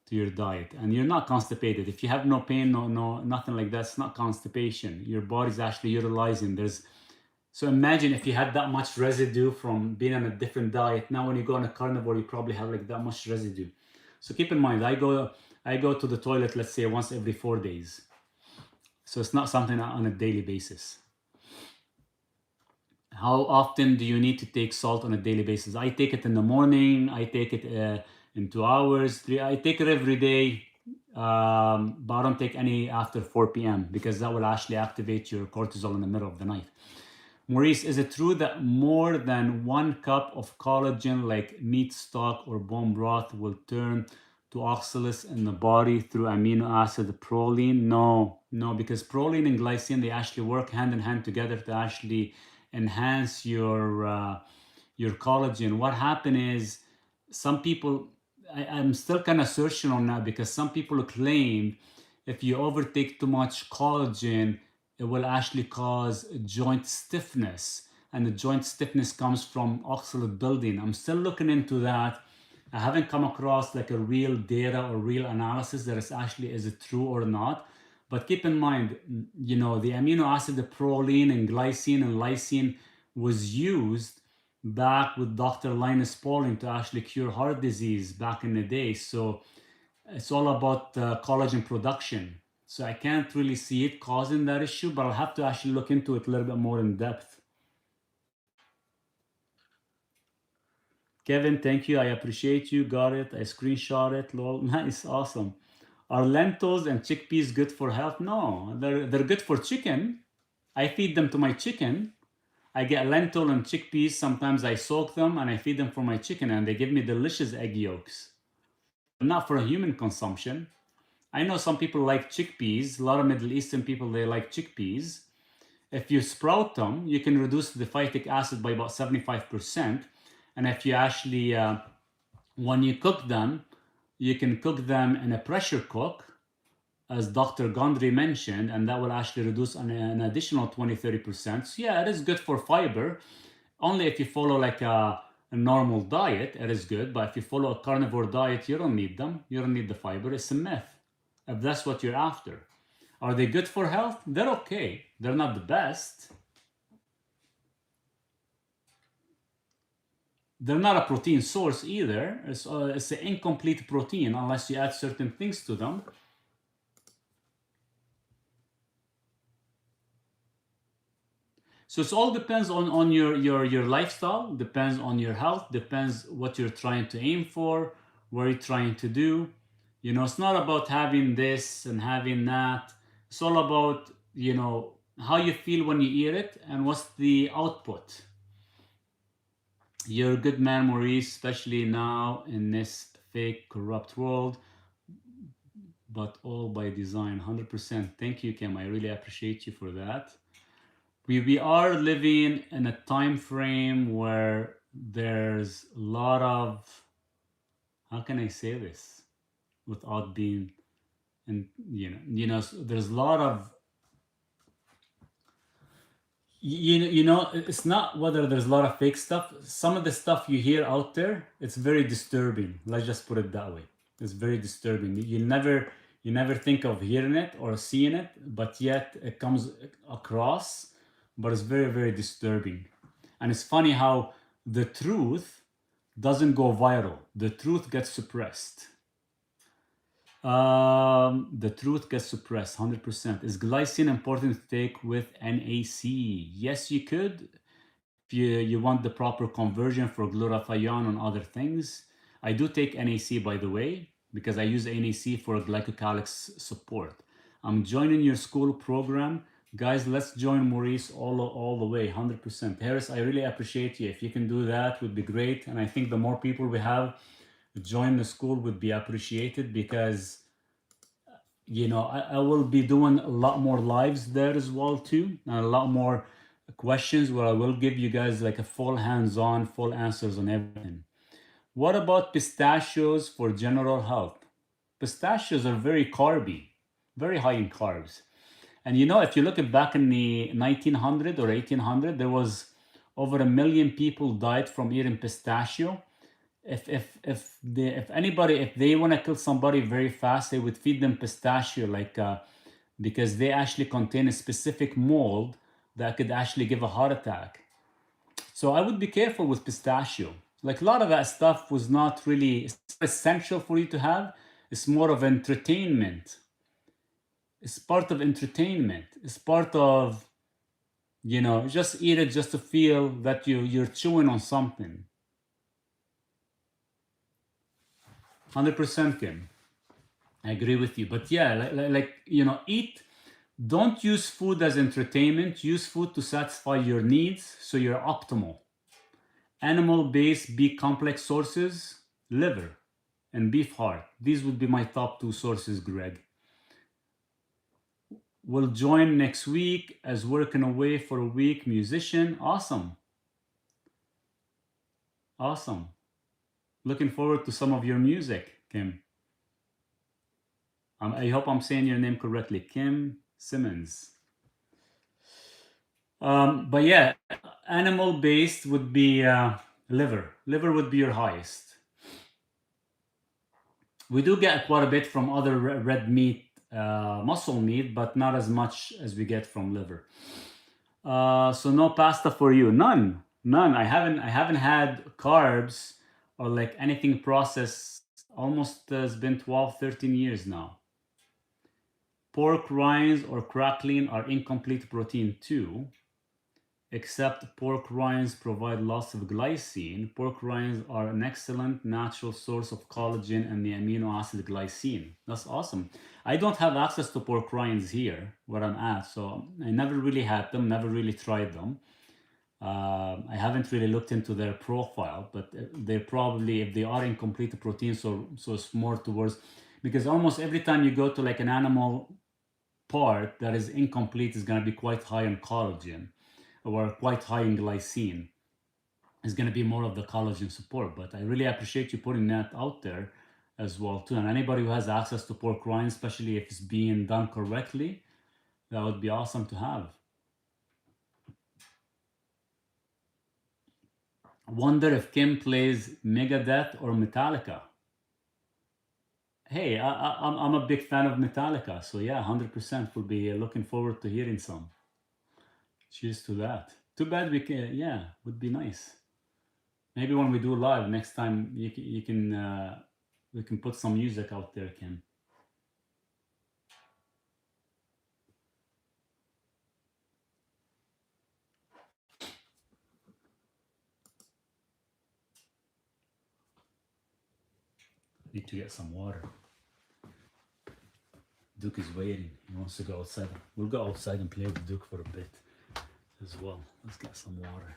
to your diet, and you're not constipated. If you have no pain, no nothing like that, it's not constipation. Your body's actually utilizing. So imagine if you had that much residue from being on a different diet. Now when you go on a carnivore, you probably have like that much residue. So keep in mind, I go to the toilet, let's say once every 4 days. So it's not something on a daily basis. How often do you need to take salt on a daily basis? I take it in the morning. I take it in 2 hours. I take it every day, but I don't take any after 4 p.m. because that will actually activate your cortisol in the middle of the night. Maurice, is it true that more than 1 cup of collagen, like meat stock or bone broth, will turn to oxalates in the body through amino acid proline? No, because proline and glycine, they actually work hand in hand together to actually enhance your collagen. What happened is some people, I'm still kind of searching on that because some people claim if you overtake too much collagen, it will actually cause joint stiffness, and the joint stiffness comes from oxalate building. I'm still looking into that. I haven't come across like a real data or real analysis that is it true or not. But keep in mind, the amino acid, the proline and glycine and lysine was used back with Dr. Linus Pauling to actually cure heart disease back in the day. So it's all about collagen production. So I can't really see it causing that issue, but I'll have to actually look into it a little bit more in depth. Kevin, thank you. I appreciate you. Got it. I screenshot it. Lol. Nice. Awesome. Are lentils and chickpeas good for health? No, they're good for chicken. I feed them to my chicken. I get lentil and chickpeas. Sometimes I soak them and I feed them for my chicken, and they give me delicious egg yolks. But not for human consumption. I know some people like chickpeas. A lot of Middle Eastern people, they like chickpeas. If you sprout them, you can reduce the phytic acid by about 75%. And if you actually, when you cook them, you can cook them in a pressure cook, as Dr. Gondry mentioned, and that will actually reduce an additional 20-30%. So yeah, it is good for fiber. Only if you follow like a normal diet, it is good. But if you follow a carnivore diet, you don't need them. You don't need the fiber. It's a myth, if that's what you're after. Are they good for health? They're okay. They're not the best. They're not a protein source either. It's an incomplete protein unless you add certain things to them. So it all depends on your lifestyle, depends on your health, depends what you're trying to aim for, what you're trying to do. It's not about having this and having that. It's all about, how you feel when you eat it and what's the output. You're a good man, Maurice, especially now in this fake, corrupt world, but all by design, 100%. Thank you, Kim. I really appreciate you for that. We are living in a time frame where there's a lot of, how can I say this without being, and there's a lot of, it's not whether there's a lot of fake stuff. Some of the stuff you hear out there, it's very disturbing. Let's just put it that way. It's very disturbing. You never think of hearing it or seeing it, but yet it comes across. But it's very, very disturbing. And it's funny how the truth doesn't go viral. The truth gets suppressed. The truth gets suppressed, 100%. Is glycine important to take with NAC? Yes, you could. If you want the proper conversion for glutathione and other things. I do take NAC, by the way, because I use NAC for glycocalyx support. I'm joining your school program. Guys, let's join Maurice all the way, 100%. Harris, I really appreciate you. If you can do that, would be great. And I think the more people we have join the school would be appreciated, because, I will be doing a lot more lives there as well too, and a lot more questions where I will give you guys like a full hands-on, full answers on everything. What about pistachios for general health? Pistachios are very carby. very high in carbs. And you know, if you look at back in the 1900 or 1800, there was over 1 million people died from eating pistachio. If anybody, if they want to kill somebody very fast, they would feed them pistachio, like because they actually contain a specific mold that could actually give a heart attack. So I would be careful with pistachio. Like a lot of that stuff was not really essential for you to have. It's more of entertainment. It's part of entertainment. It's part of, you know, just eat it just to feel that you're chewing on something. 100% Kim. I agree with you. But yeah, like you know, eat. Don't use food as entertainment. Use food to satisfy your needs so you're optimal. Animal-based B complex sources, liver and beef heart. These would be my top two sources, Greg. Will join next week as working away for a week. Musician. Awesome. Awesome. Looking forward to some of your music, Kim. I hope I'm saying your name correctly. Kim Simmons. But yeah, animal-based would be liver. Liver would be your highest. We do get quite a bit from other red meat, muscle meat, but not as much as we get from liver. So no pasta for you. None. I haven't had carbs or like anything processed. Almost it's been 12, 13 years now. Pork rinds or crackling are incomplete protein too. Except pork rinds provide lots of glycine. Pork rinds are an excellent natural source of collagen and the amino acid glycine. That's awesome. I don't have access to pork rinds here where I'm at, so I never really had them, never really tried them. I haven't really looked into their profile, but they're probably, if they are incomplete protein, so it's more towards, because almost every time you go to like an animal part that is incomplete is going to be quite high in collagen or quite high in glycine. Is going to be more of the collagen support. But I really appreciate you putting that out there as well too. And anybody who has access to pork rinds, especially if it's being done correctly, that would be awesome to have. Wonder if Kim plays Megadeth or Metallica. Hey, I'm a big fan of Metallica, so yeah, 100% will be looking forward to hearing some. Cheers to that. Too bad we can, yeah, would be nice. Maybe when we do live next time, you can we can put some music out there, Kim. Need to get some water. Duke is waiting. He wants to go outside. We'll go outside and play with Duke for a bit as well. Let's get some water.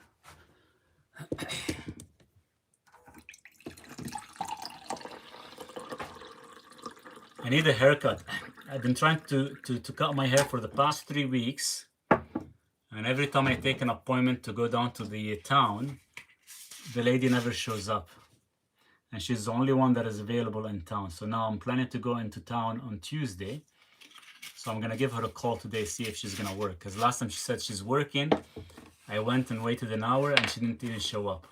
I need a haircut. I've been trying to cut my hair for the past 3 weeks. And every time I take an appointment to go down to the town, the lady never shows up. And she's the only one that is available in town. So now I'm planning to go into town on Tuesday. So I'm gonna give her a call today, see if she's gonna work. Because last time she said she's working, I went and waited an hour and she didn't even show up.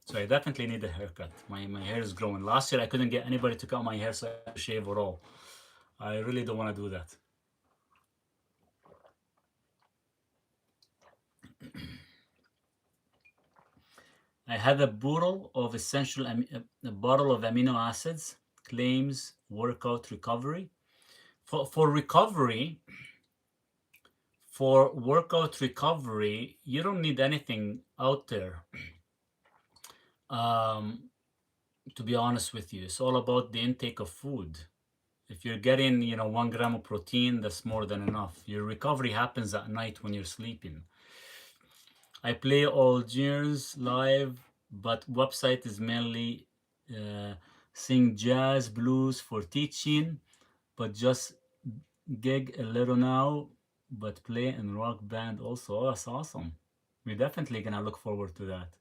So I definitely need a haircut. My hair is growing. Last year I couldn't get anybody to cut my hair, so I had to shave it all. I really don't want to do that. I had a bottle of amino acids, claims workout recovery. For recovery, for workout recovery, you don't need anything out there. To be honest with you, it's all about the intake of food. If you're getting, 1 gram of protein, that's more than enough. Your recovery happens at night when you're sleeping. I play all genres live, but website is mainly sing jazz, blues for teaching, but just gig a little now, but play in rock band also. Oh, that's awesome. We're definitely gonna look forward to that.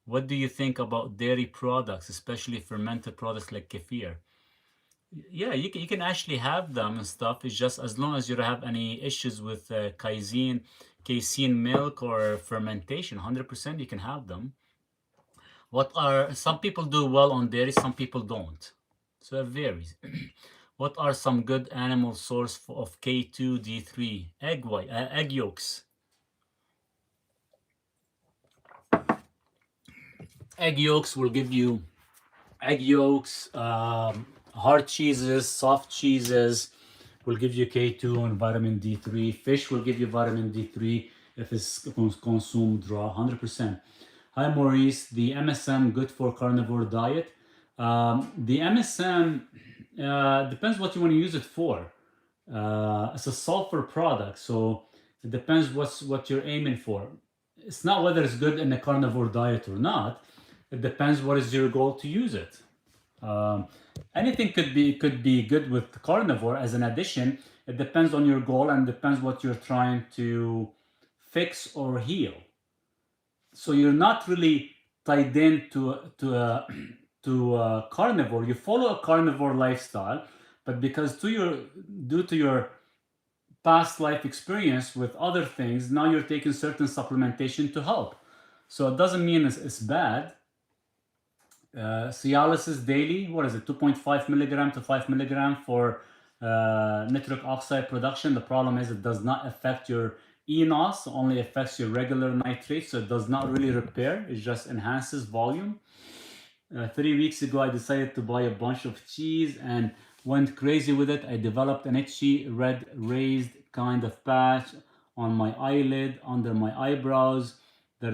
What do you think about dairy products, especially fermented products like kefir? Yeah, you can actually have them and stuff. It's just as long as you don't have any issues with casein milk or fermentation, 100% you can have them. What are some people do well on dairy, some people don't. So it varies. What are some good animal source of K2, D3? Egg yolks. Egg yolks will give you egg yolks, hard cheeses, soft cheeses will give you K2 and vitamin D3. Fish will give you vitamin D3 if it's consumed raw, 100%. Hi Maurice, the MSM good for carnivore diet. The MSM depends what you want to use it for. It's a sulfur product, so it depends what you're aiming for. It's not whether it's good in a carnivore diet or not. It depends what is your goal to use it. Um, Anything could be good with carnivore as an addition. It depends on your goal and depends what you're trying to fix or heal. So you're not really tied in to carnivore. You follow a carnivore lifestyle, but because due to your past life experience with other things, now you're taking certain supplementation to help. So it doesn't mean it's bad. Cialis daily, what is it, 2.5 milligram to 5 milligram for nitric oxide production. The problem is it does not affect your eNOS, only affects your regular nitrate, so it does not really repair, it just enhances volume. 3 weeks ago, I decided to buy a bunch of cheese and went crazy with it. I developed an itchy, red, raised kind of patch on my eyelid, under my eyebrows that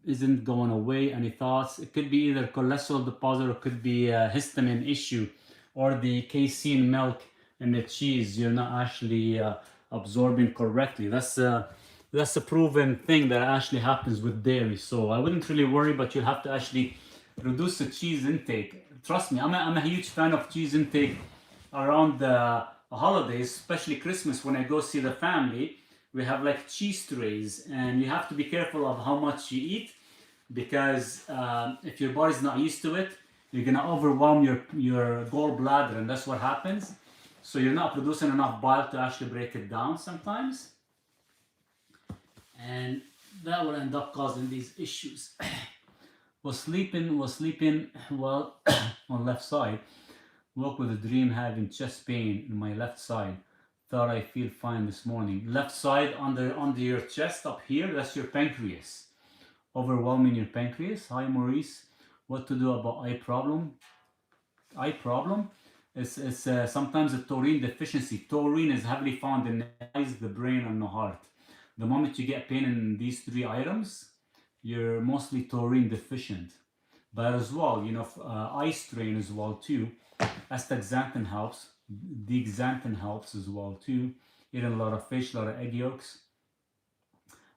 isn't going away. Any thoughts? It could be either cholesterol deposit or it could be a histamine issue or the casein milk in the cheese you're not actually absorbing correctly. That's a proven thing that actually happens with dairy. So I wouldn't really worry, but you'll have to actually reduce the cheese intake. Trust me, I'm a huge fan of cheese intake around the holidays, especially Christmas when I go see the family. We have like cheese trays, and you have to be careful of how much you eat because if your body's not used to it, you're gonna overwhelm your gallbladder, and that's what happens. So you're not producing enough bile to actually break it down sometimes, and that will end up causing these issues. was sleeping well on left side. Woke with a dream having chest pain in my left side. Thought I feel fine this morning. Left side under your chest up here, that's your pancreas. Overwhelming your pancreas. Hi Maurice. What to do about eye problem? Eye problem? It's sometimes a taurine deficiency. Taurine is heavily found in the eyes, the brain, and the heart. The moment you get pain in these three items, you're mostly taurine deficient. But as well, eye strain as well too. Astaxanthin helps. Zeaxanthin helps as well too. Eating a lot of fish, a lot of egg yolks.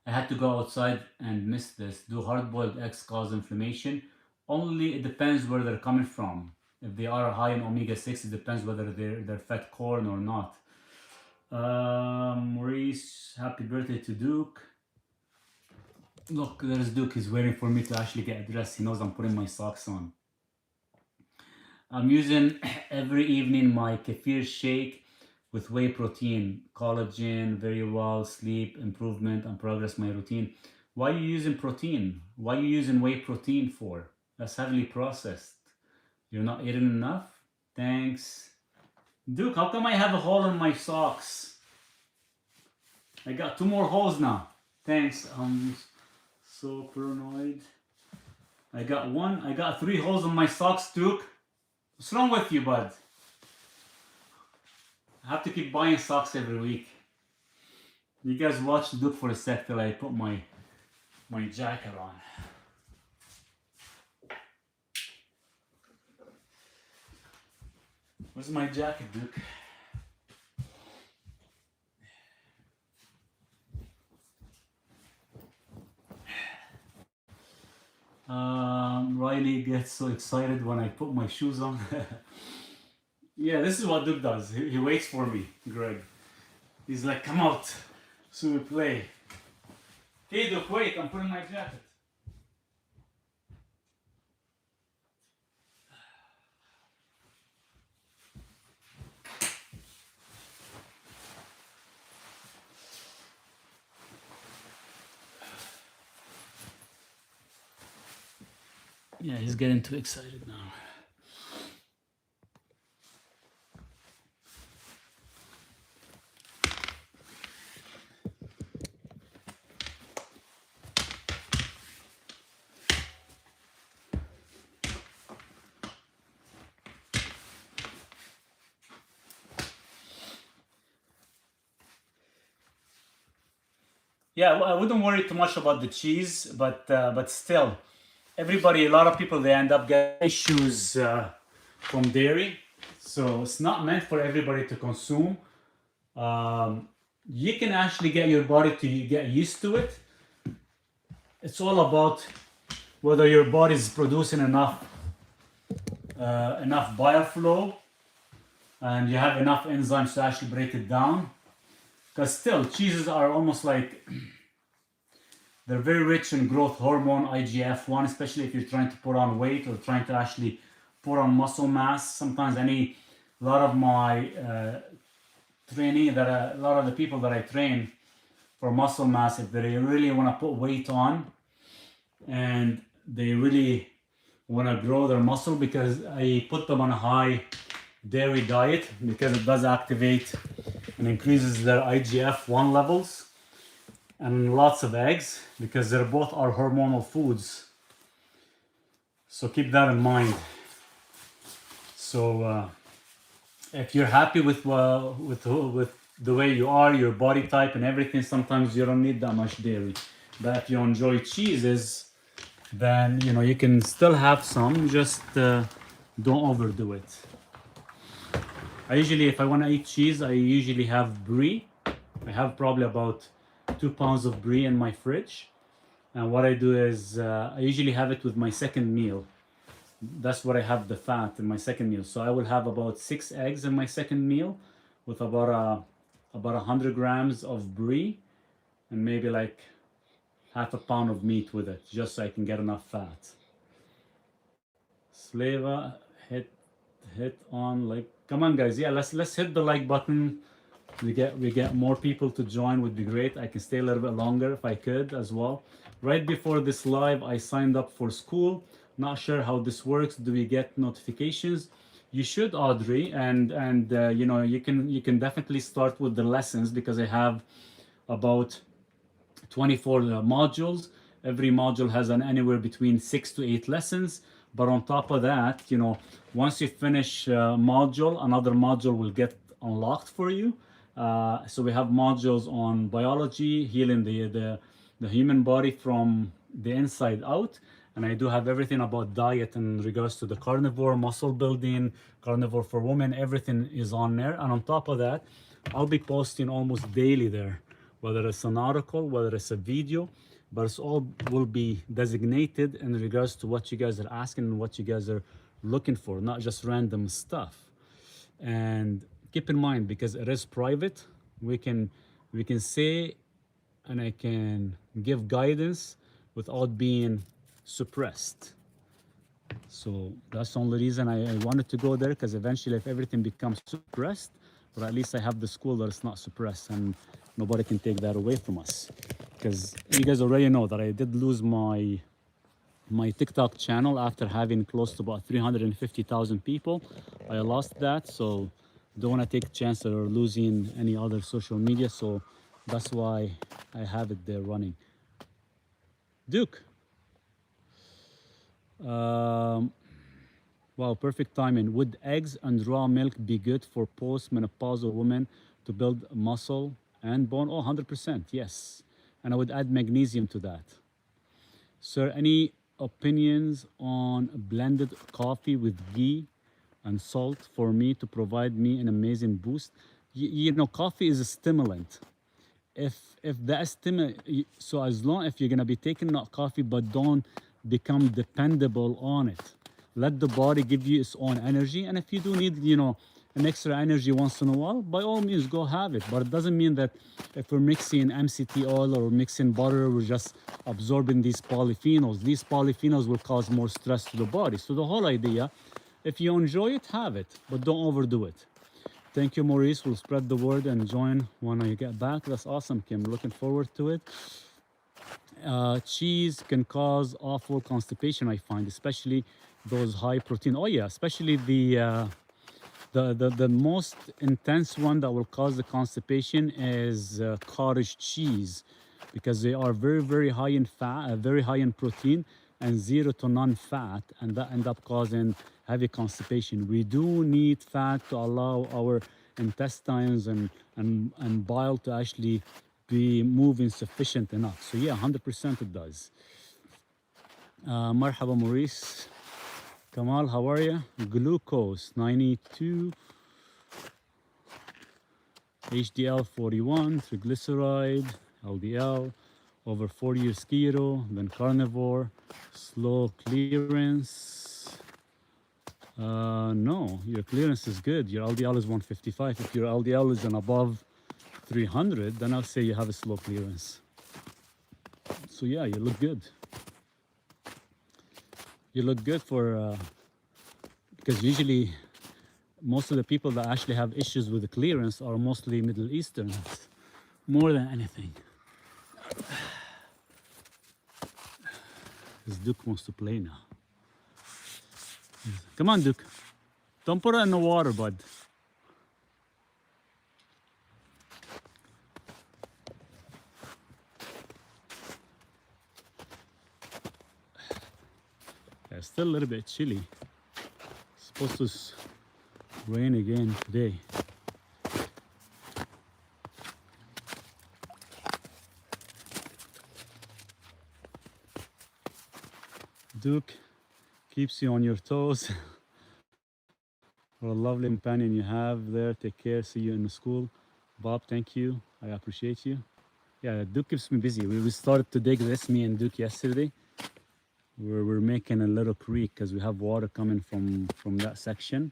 I had to go outside and miss this. Do hard-boiled eggs cause inflammation? Only it depends where they're coming from. If they are high in omega-6, it depends whether they're fed corn or not. Maurice, happy birthday to Duke. Look, there's Duke. He's waiting for me to actually get dressed. He knows I'm putting my socks on. I'm using every evening my kefir shake with whey protein, collagen, very well, sleep, improvement, and progress my routine. Why are you using protein? Why are you using whey protein for? That's heavily processed. You're not eating enough? Thanks. Duke, how come I have a hole in my socks? I got 2 more holes now. Thanks. I'm so paranoid. I got 3 holes in my socks, Duke. What's wrong with you, bud? I have to keep buying socks every week. You guys watch Duke for a sec till I put my jacket on. Where's my jacket, Duke? Riley gets so excited when I put my shoes on. Yeah, this is what Duke does. He waits for me, Greg. He's like, come out, so we play. Hey Duke, wait, I'm putting my jacket. Yeah, he's getting too excited now. Yeah, well, I wouldn't worry too much about the cheese, but still, everybody, a lot of people, they end up getting issues from dairy. So it's not meant for everybody to consume. Um, you can actually get your body to get used to it. It's all about whether your body is producing enough bile flow and you have enough enzymes to actually break it down. Because still, cheeses are almost like they're very rich in growth hormone IGF-1, especially if you're trying to put on weight or trying to actually put on muscle mass. Sometimes a lot of my a lot of the people that I train for muscle mass, if they really want to put weight on and they really want to grow their muscle, because I put them on a high dairy diet because it does activate and increases their IGF-1 levels, and lots of eggs because they're both are hormonal foods. So keep that in mind. So if you're happy with the way you are, your body type and everything, sometimes you don't need that much dairy. But if you enjoy cheeses, then you can still have some, just don't overdo it. I usually, if I want to eat cheese, I usually have brie. I have probably about 2 pounds of brie in my fridge, and what I do is I usually have it with my second meal. That's what I have the fat in my second meal. So I will have about 6 eggs in my second meal with about 100 grams of brie and maybe like half a pound of meat with it, just so I can get enough fat. Slava, hit on like, come on guys, yeah, let's hit the like button. We get more people to join, would be great. I can stay a little bit longer if I could as well. Right before this live, I signed up for school. Not sure how this works. Do we get notifications? You should, Audrey, and you can definitely start with the lessons, because I have about 24 modules. Every module has an anywhere between 6 to 8 lessons. But on top of that, once you finish a module, another module will get unlocked for you. So we have modules on biology, healing the human body from the inside out. And I do have everything about diet in regards to the carnivore, muscle building, carnivore for women, everything is on there. And on top of that, I'll be posting almost daily there, whether it's an article, whether it's a video, but it's all will be designated in regards to what you guys are asking and what you guys are looking for, not just random stuff. And keep in mind, because it is private, we can say, and I can give guidance without being suppressed. So that's the only reason I wanted to go there, because eventually if everything becomes suppressed, but at least I have the school that it's not suppressed and nobody can take that away from us. Because you guys already know that I did lose my TikTok channel after having close to about 350,000 people. I lost that, so don't want to take a chance of losing any other social media, so that's why I have it there running. Duke. Wow, perfect timing. Would eggs and raw milk be good for post-menopausal women to build muscle and bone? Oh, 100%, yes. And I would add magnesium to that. Sir, any opinions on blended coffee with ghee and salt for me to provide me an amazing boost? Coffee is a stimulant. If that stimulant, so as long if you're gonna be taking that coffee, but don't become dependable on it. Let the body give you its own energy, and if you do need, an extra energy once in a while, by all means go have it. But it doesn't mean that if we're mixing MCT oil or mixing butter, we're just absorbing these polyphenols. These polyphenols will cause more stress to the body. So the whole idea, if you enjoy it, have it, but don't overdo it. Thank you, Maurice. We'll spread the word and join when I get back. That's awesome, Kim. Looking forward to it. cheese can cause awful constipation, I find, especially those high protein. Oh yeah, especially the most intense one that will cause the constipation is cottage cheese, because they are very high in fat, very high in protein, and zero to none fat, and that end up causing heavy constipation. We do need fat to allow our intestines and bile to actually be moving sufficient enough. So yeah, 100% it does. Marhaba Maurice. Kamal, how are you? Glucose 92, HDL 41, triglyceride, LDL, over 4 years keto, then carnivore, slow clearance. No, your clearance is good. Your LDL is 155. If your LDL is an above 300, then I'll say you have a slow clearance. So yeah, you look good. You look good for, because usually most of the people that actually have issues with the clearance are mostly Middle Eastern, more than anything. This Duke wants to play now. Come on, Duke. Don't put it in the water, bud. Yeah, it's still a little bit chilly. It's supposed to rain again today. Duke keeps you on your toes. What a lovely companion you have there. Take care. See you in the school. Bob, thank you. I appreciate you. Yeah, Duke keeps me busy. We started to dig this, me and Duke, yesterday. We're making a little creek because we have water coming from that section.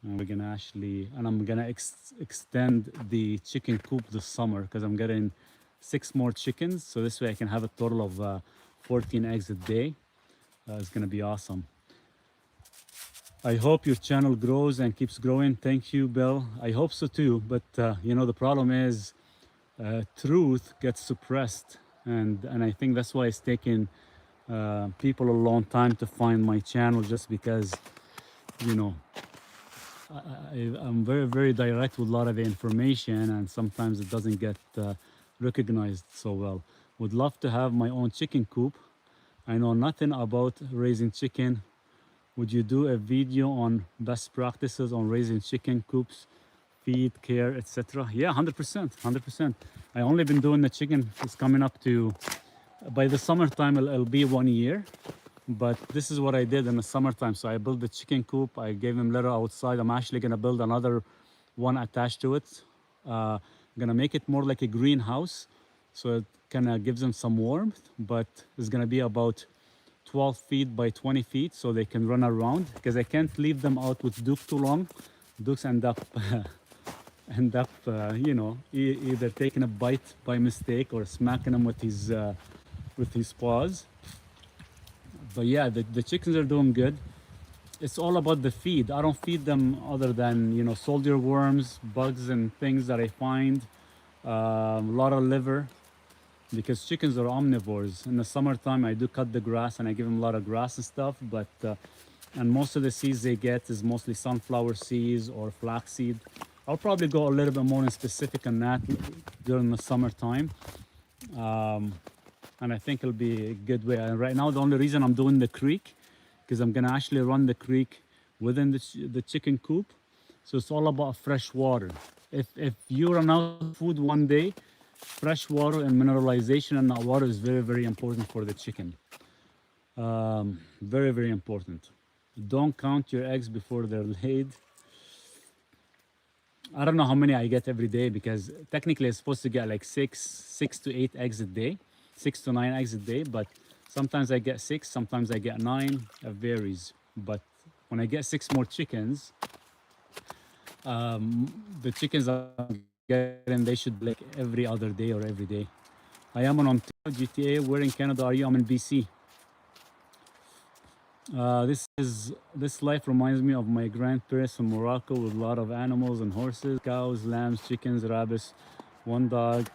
And we're gonna actually, and I'm gonna extend the chicken coop this summer because I'm getting 6 more chickens. So this way I can have a total of 14 eggs a day. It's gonna be awesome. I hope your channel grows and keeps growing. Thank you, Bill. I hope so too. But you know, the problem is truth gets suppressed, and I think that's why it's taking people a long time to find my channel, just because, you know, I'm very direct with a lot of the information, and sometimes it doesn't get recognized so well. Would love to have my own chicken coop. I know nothing about raising chicken. Would you do a video on best practices on raising chicken coops, feed, care, etc.? Yeah, 100%, 100%. I only been doing the chicken. It's coming up to, by the summertime, it'll be 1 year. But this is what I did in the summertime. So I built the chicken coop. I gave them litter outside. I'm actually gonna build another one attached to it. I'm gonna make it more like a greenhouse, so it kind of gives them some warmth. But it's gonna be about 12 feet by 20 feet, so they can run around, because I can't leave them out with Duke too long. Dukes end up you know, either taking a bite by mistake or smacking them with his paws. But yeah, the chickens are doing good. It's all about the feed. I don't feed them other than, you know, soldier worms, bugs and things that I find. A lot of liver, because chickens are omnivores. In the summertime, I do cut the grass and I give them a lot of grass and stuff. But and most of the seeds they get is mostly sunflower seeds or flaxseed. I'll probably go a little bit more in specific on that during the summertime. And I think it'll be a good way. And right now, the only reason I'm doing the creek, because I'm gonna actually run the creek within the chicken coop. So it's all about fresh water. If you run out of food one day, fresh water and mineralization in that water is very important for the chicken. Very important. Don't count your eggs before they're laid. I don't know how many I get every day, because technically I'm supposed to get like six to 8 eggs a day, 6 to 9 eggs a day. But sometimes I get 6, sometimes I get 9. It varies. But when I get 6 more chickens, the chickens I'm getting, they should be like every other day or every day. I am on GTA. Where in Canada are you? I'm in BC. This life reminds me of my grandparents from Morocco, with a lot of animals and horses, cows, lambs, chickens, rabbits, 1 dog.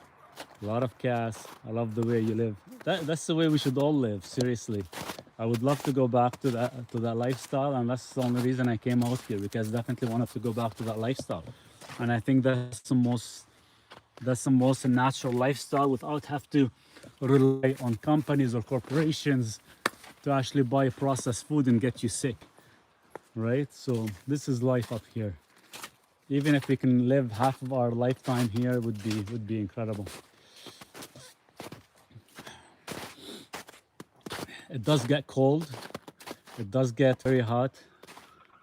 A lot of cats. I love the way you live. That's the way we should all live. Seriously, I would love to go back to that lifestyle, and that's the only reason I came out here, because I definitely wanted to go back to that lifestyle, and I think that's the most natural lifestyle without have to rely on companies or corporations to actually buy processed food and get you sick, right? So this is life up here. Even if we can live half of our lifetime here, would be incredible. It does get cold. It does get very hot.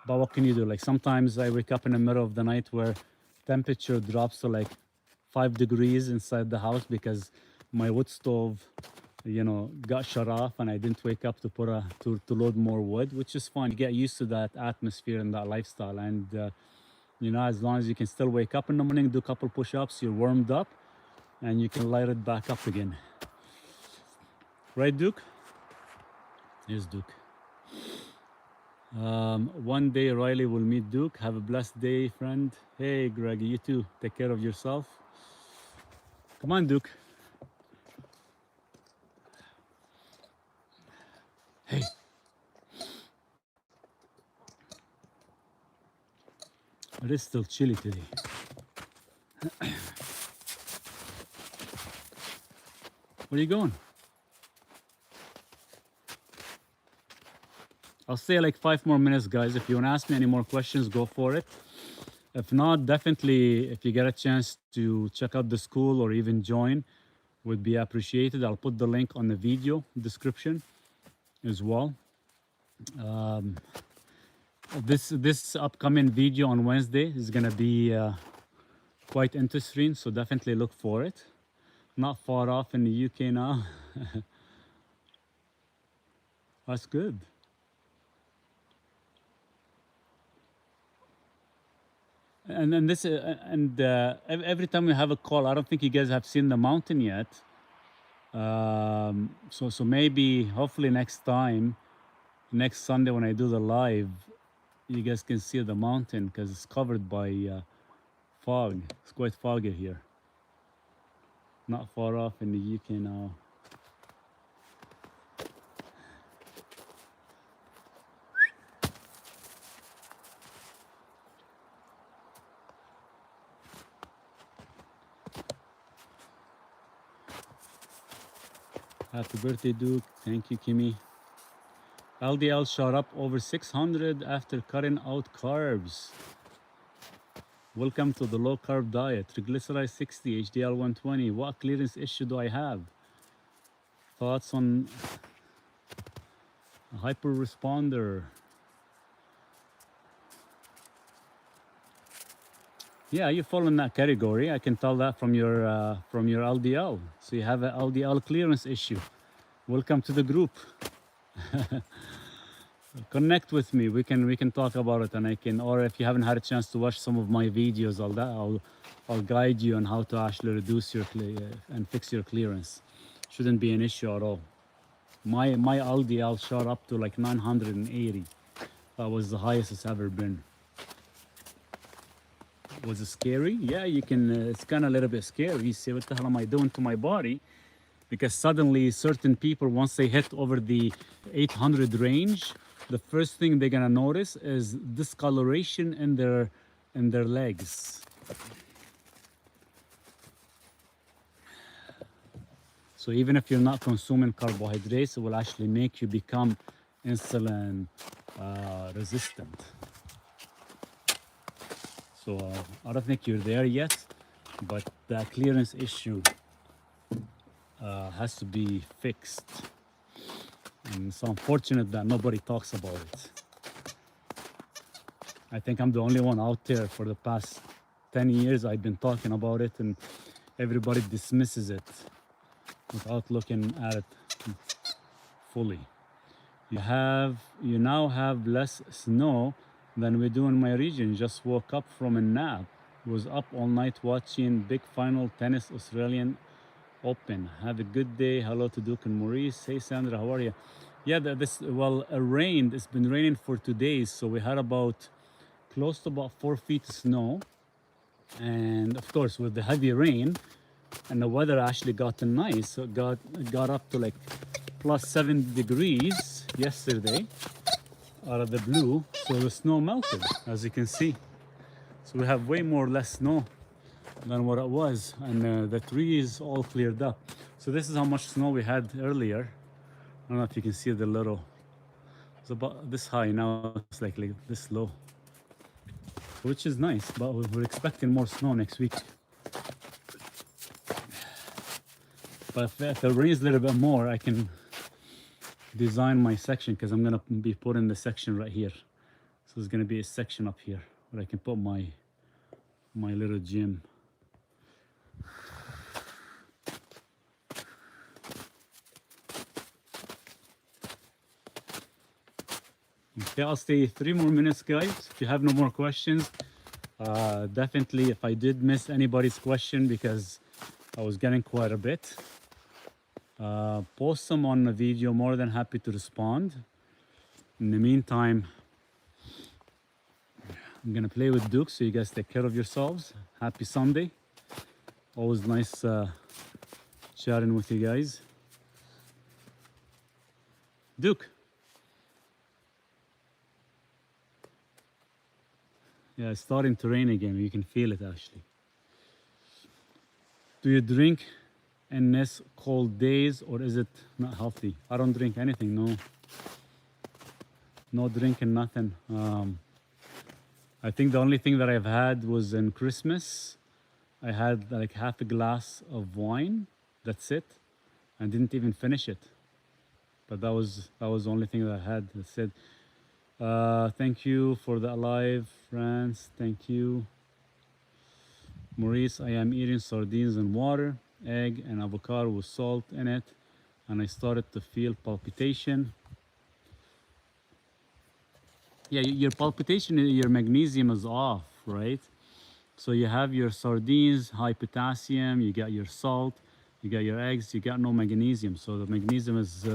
But what can you do? Like sometimes I wake up in the middle of the night where temperature drops to like 5 degrees inside the house because my wood stove, got shut off and I didn't wake up to load more wood, which is fine. You get used to that atmosphere and that lifestyle. And, as long as you can still wake up in the morning, do a couple push-ups, you're warmed up and you can light it back up again. Right, Duke? Here's Duke. One day Riley will meet Duke. Have a blessed day, friend. Hey, Greg, you too. Take care of yourself. Come on, Duke. Hey. It is still chilly today. Where are you going? I'll stay like 5 more minutes, guys. If you want to ask me any more questions, go for it. If not, definitely, if you get a chance to check out the school or even join, would be appreciated. I'll put the link on the video description as well. This upcoming video on Wednesday is gonna be quite interesting, so definitely look for it. Not far off in the UK now. That's good. And then this every time we have a call, I don't think you guys have seen the mountain yet. So maybe hopefully next Sunday when I do the live, you guys can see the mountain because it's covered by fog. It's quite foggy here. Not far off in the UK now. Happy birthday, Duke. Thank you, Kimmy. LDL shot up over 600 after cutting out carbs. Welcome to the low carb diet. Triglyceride 60, HDL 120. What clearance issue do I have? Thoughts on a hyper responder? Yeah, you fall in that category. I can tell that from your LDL. So you have an LDL clearance issue. Welcome to the group. Connect with me. We can talk about it, and or if you haven't had a chance to watch some of my videos, I'll guide you on how to actually reduce your and fix your clearance. Shouldn't be an issue at all. My LDL shot up to like 980. That was the highest it's ever been. Was it scary? Yeah, you can. It's kind of a little bit scary. You see, what the hell am I doing to my body? Because suddenly certain people, once they hit over the 800 range, the first thing they're gonna notice is discoloration in their legs. So even if you're not consuming carbohydrates, it will actually make you become insulin resistant. So I don't think you're there yet, but the clearance issue has to be fixed. And it's unfortunate that nobody talks about it. I think I'm the only one out there. For the past 10 years I've been talking about it, and everybody dismisses it without looking at it fully. You now have less snow than we do in my region. Just woke up from a nap. Was up all night watching big final tennis Australian Open. Have a good day. Hello to Duke and Maurice. Hey Sandra, how are you? Yeah, rained. It's been raining for 2 days, so we had close to about 4 feet of snow, and of course with the heavy rain, and the weather actually gotten nice. So it got up to like plus 7 degrees yesterday out of the blue. So the snow melted, as you can see. So we have way more or less snow than what it was, and the trees all cleared up. So this is how much snow we had earlier. I don't know if you can see the little, it's about this high, now it's like this low, which is nice, but we're expecting more snow next week. But if it rains a little bit more, I can design my section, because I'm gonna be putting the section right here. So there's gonna be a section up here where I can put my little gym. Okay, I'll stay 3 more minutes, guys. If you have no more questions, definitely, if I did miss anybody's question, because I was getting quite a bit, post them on the video. More than happy to respond. In the meantime, I'm gonna play with Duke, so you guys take care of yourselves. Happy Sunday. Always nice chatting with you guys. Duke. Yeah, it's starting to rain again. You can feel it actually. Do you drink in this cold days, or is it not healthy? I don't drink anything, no. No drinking, nothing. I think the only thing that I've had was in Christmas. I had like half a glass of wine. That's it. I didn't even finish it. But that was the only thing that I had. That's it. Thank you for the alive, France. Thank you. Maurice, I am eating sardines and water, egg and avocado with salt in it, and I started to feel palpitation. Yeah, your palpitation, your magnesium is off, right? So you have your sardines, high potassium, you got your salt, you got your eggs, you got no magnesium. So the magnesium is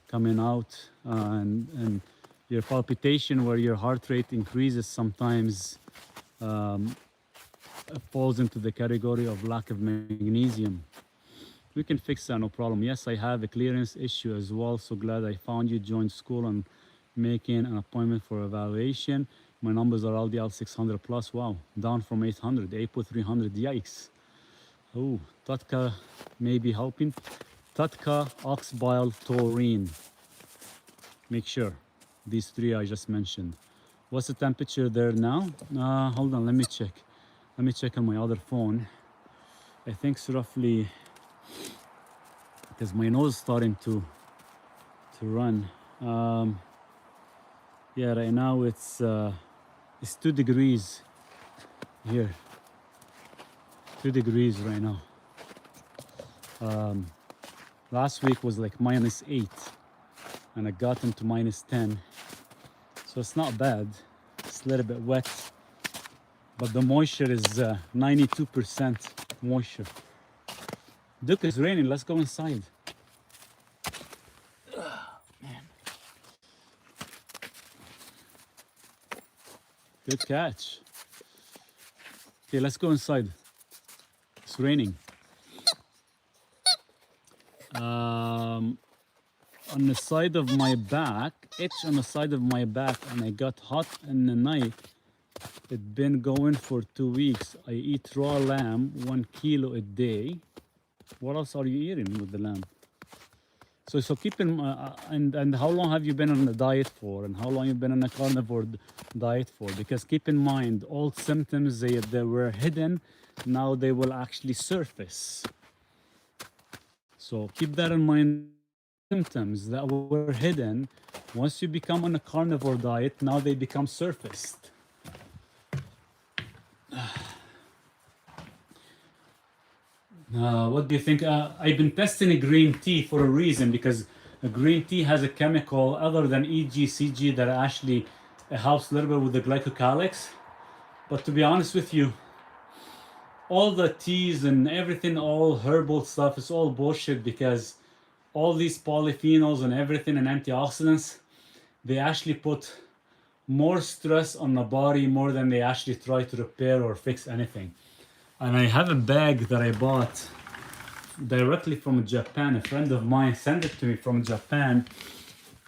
coming out, and your palpitation, where your heart rate increases, sometimes falls into the category of lack of magnesium. We can fix that, no problem. Yes, I have a clearance issue as well. So glad I found you. Joined school and making an appointment for evaluation. My numbers are LDL 600 plus. Wow, down from 800, APO 300. Yikes. Oh, Tatka may be helping. Tatka, ox bile, taurine. Make sure. These 3 I just mentioned. What's the temperature there now? Hold on, let me check. Let me check on my other phone. I think it's roughly, because my nose is starting to run. Yeah, right now it's 2 degrees here. 2 degrees right now. Last week was like -8, and I got into -10. So it's not bad. It's a little bit wet, but the moisture is 92% moisture. Duke, it's raining. Let's go inside. Man. Good catch. Okay, let's go inside. It's raining. On the side of my back, itch on the side of my back, and I got hot in the night. It's been going for 2 weeks. I eat raw lamb, 1 kilo a day. What else are you eating with the lamb? So keep in and how long have you been on the diet for, and how long you've been on a carnivore diet for? Because keep in mind, all symptoms they were hidden, now they will actually surface. So keep that in mind. Symptoms that were hidden, once you become on a carnivore diet, now they become surfaced. What do you think? I've been testing a green tea for a reason, because a green tea has a chemical other than EGCG that actually helps a little bit with the glycocalyx. But to be honest with you, all the teas and everything, all herbal stuff, is all bullshit, because all these polyphenols and everything and antioxidants, they actually put more stress on the body more than they actually try to repair or fix anything. And I have a bag that I bought directly from Japan. A friend of mine sent it to me from Japan.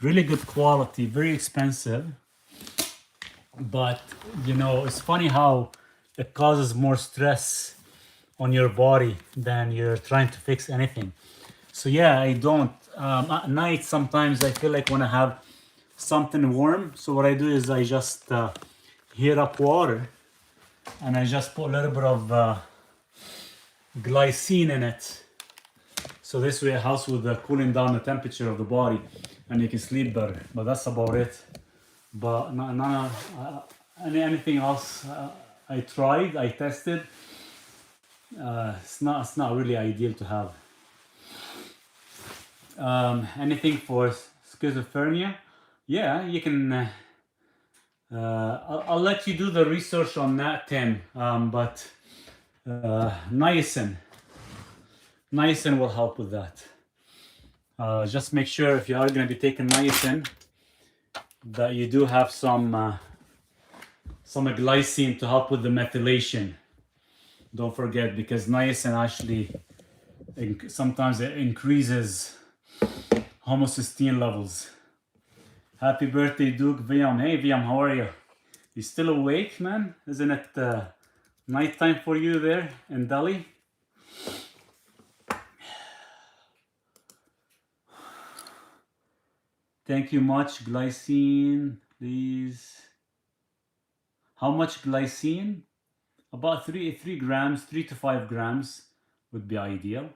Really good quality, very expensive. But you know, it's funny how it causes more stress on your body than you're trying to fix anything. So yeah, I don't. At night, sometimes I feel like when I have something warm. So what I do is I just heat up water and I just put a little bit of glycine in it. So this way it helps with the cooling down the temperature of the body and you can sleep better. But that's about it. But anything else I tried, I tested. It's not really ideal to have. Anything for schizophrenia? Yeah, you can. I'll let you do the research on that, Tim. But niacin will help with that. Just make sure if you are going to be taking niacin that you do have some glycine to help with the methylation. Don't forget, because niacin actually sometimes it increases homocysteine levels. Happy birthday, Duke. Viam. Hey, Viam, how are you? You still awake, man? Isn't it nighttime for you there in Delhi? Thank you much. Glycine, please. How much glycine? About 3 grams, 3 to 5 grams would be ideal.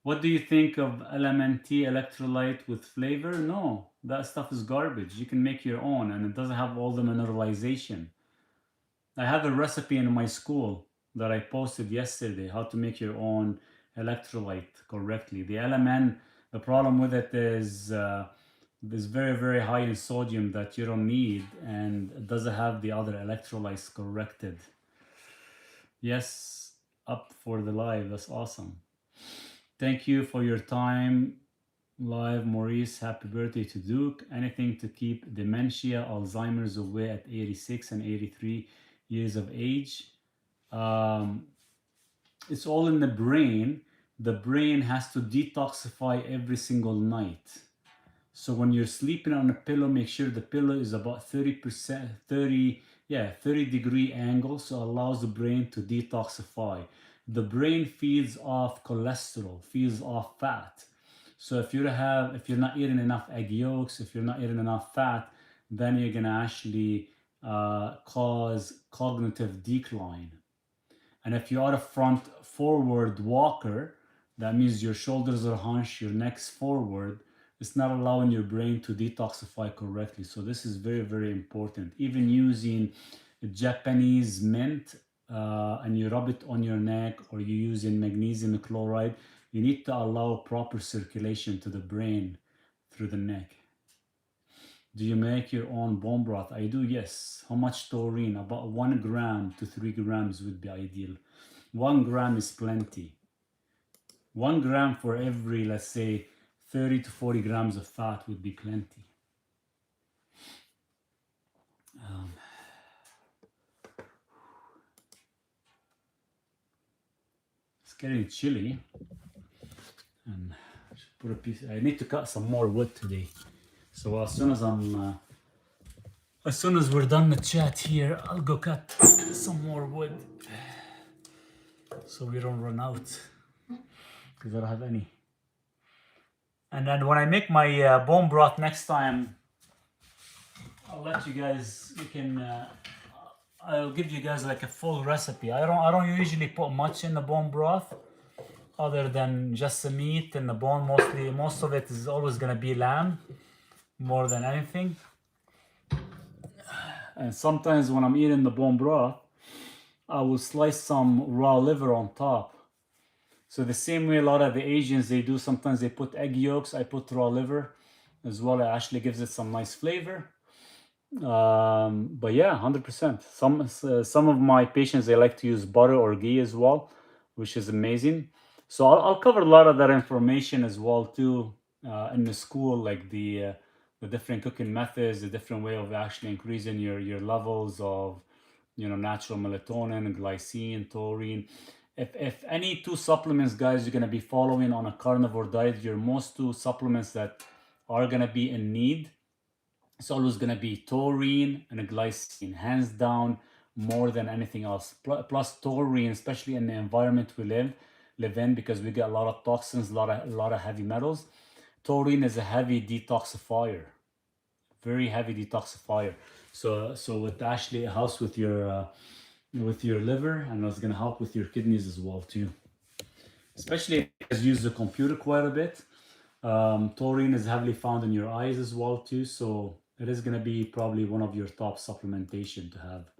What do you think of LMNT electrolyte with flavor? No, that stuff is garbage. You can make your own and it doesn't have all the mineralization. I have a recipe in my school that I posted yesterday, how to make your own electrolyte correctly. The LMN, the problem with it is it's very, very high in sodium that you don't need, and it doesn't have the other electrolytes corrected. Yes, up for the live. That's awesome. Thank you for your time live, Maurice. Happy birthday to Duke. Anything to keep dementia, Alzheimer's away at 86 and 83 years of age. It's all in the brain. The brain has to detoxify every single night. So when you're sleeping on a pillow, make sure the pillow is about 30 degree angle, so it allows the brain to detoxify. The brain feeds off cholesterol, feeds off fat. So if you're not eating enough egg yolks, if you're not eating enough fat, then you're gonna actually cause cognitive decline. And if you are a front forward walker, that means your shoulders are hunched, your neck's forward. It's not allowing your brain to detoxify correctly. So this is very, very important. Even using Japanese mint and you rub it on your neck, or you using magnesium chloride, you need to allow proper circulation to the brain through the neck. Do you make your own bone broth? I do, yes. How much taurine? About 1 gram to 3 grams would be ideal. 1 gram is plenty. 1 gram for every, let's say, 30 to 40 grams of fat would be plenty. It's getting chilly. And I should put a piece. I need to cut some more wood today. So as soon as we're done the chat here, I'll go cut some more wood, so we don't run out, because I don't have any. And then when I make my bone broth next time, I'll let you guys. I'll give you guys like a full recipe. I don't usually put much in the bone broth, other than just the meat and the bone. Most of it is always gonna be lamb, more than anything. And sometimes when I'm eating the bone broth, I will slice some raw liver on top. So the same way a lot of the Asians they do, sometimes they put egg yolks, I put raw liver as well. It actually gives it some nice flavor. But yeah, 100%. Some of my patients, they like to use butter or ghee as well, which is amazing. So I'll cover a lot of that information as well too in the school, like the different cooking methods, the different way of actually increasing your levels of natural melatonin, glycine, taurine. if any two supplements, guys, you're gonna be following on a carnivore diet, your most two supplements that are gonna be in need, it's always gonna be taurine and a glycine, hands down, more than anything else. Plus taurine, especially in the environment we live in, because we get a lot of toxins, a lot of heavy metals. Taurine is a heavy detoxifier, very heavy detoxifier. So it actually helps with your liver, and it's gonna help with your kidneys as well too. Especially if you guys use the computer quite a bit. Taurine is heavily found in your eyes as well too, so it is gonna be probably one of your top supplementation to have.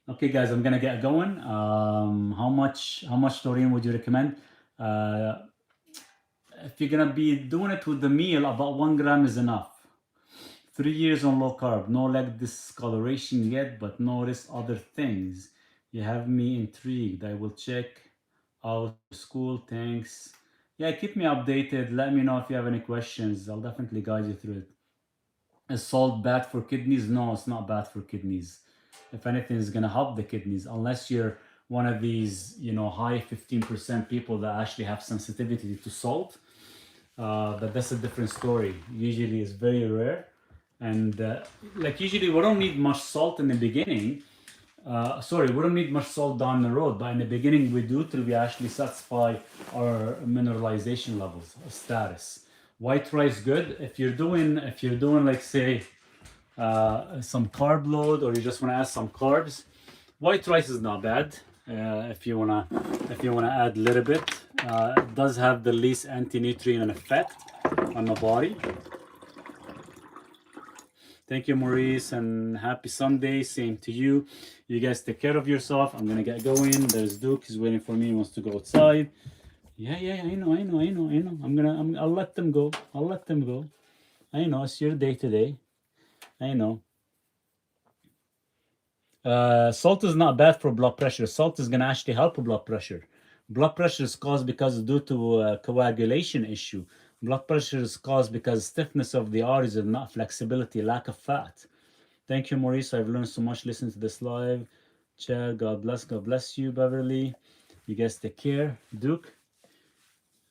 Okay, guys, I'm gonna get going. How much taurine would you recommend? If you're gonna be doing it with the meal, about 1 gram is enough. 3 years on low carb, no leg discoloration yet, but notice other things. You have me intrigued. I will check out school. Thanks. Yeah, keep me updated. Let me know if you have any questions. I'll definitely guide you through it. Is salt bad for kidneys? No, it's not bad for kidneys. If anything, it's gonna help the kidneys, unless you're one of these, high 15% people that actually have sensitivity to salt. But that's a different story. Usually, it's very rare, and usually we don't need much salt in the beginning. We don't need much salt down the road, but in the beginning we do till we actually satisfy our mineralization levels status. White rice good if you're doing like say some carb load, or you just want to add some carbs. White rice is not bad if you wanna add a little bit. It does have the least anti-nutrient effect on the body. Thank you, Maurice, and happy Sunday. Same to you. You guys take care of yourself. I'm gonna get going. There's Duke. He's waiting for me. He wants to go outside. Yeah. I know. I'll let them go. I know it's your day today. I know. Salt is not bad for blood pressure. Salt is gonna actually help with blood pressure. Blood pressure is caused due to coagulation issue. Blood pressure is caused because stiffness of the arteries and not flexibility, lack of fat. Thank you, Maurice. I've learned so much listening to this live. Chad, God bless you, Beverly. You guys take care. Duke.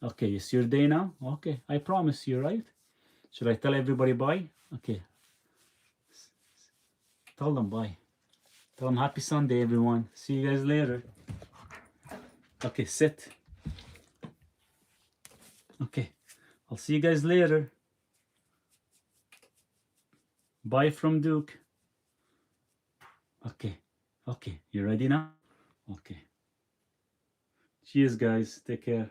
Okay, it's your day now. Okay, I promise you, right? Should I tell everybody bye? Okay. Tell them bye. Tell them happy Sunday, everyone. See you guys later. Okay, sit. Okay, I'll see you guys later. Bye from Duke. Okay, you ready now? Okay. Cheers, guys. Take care.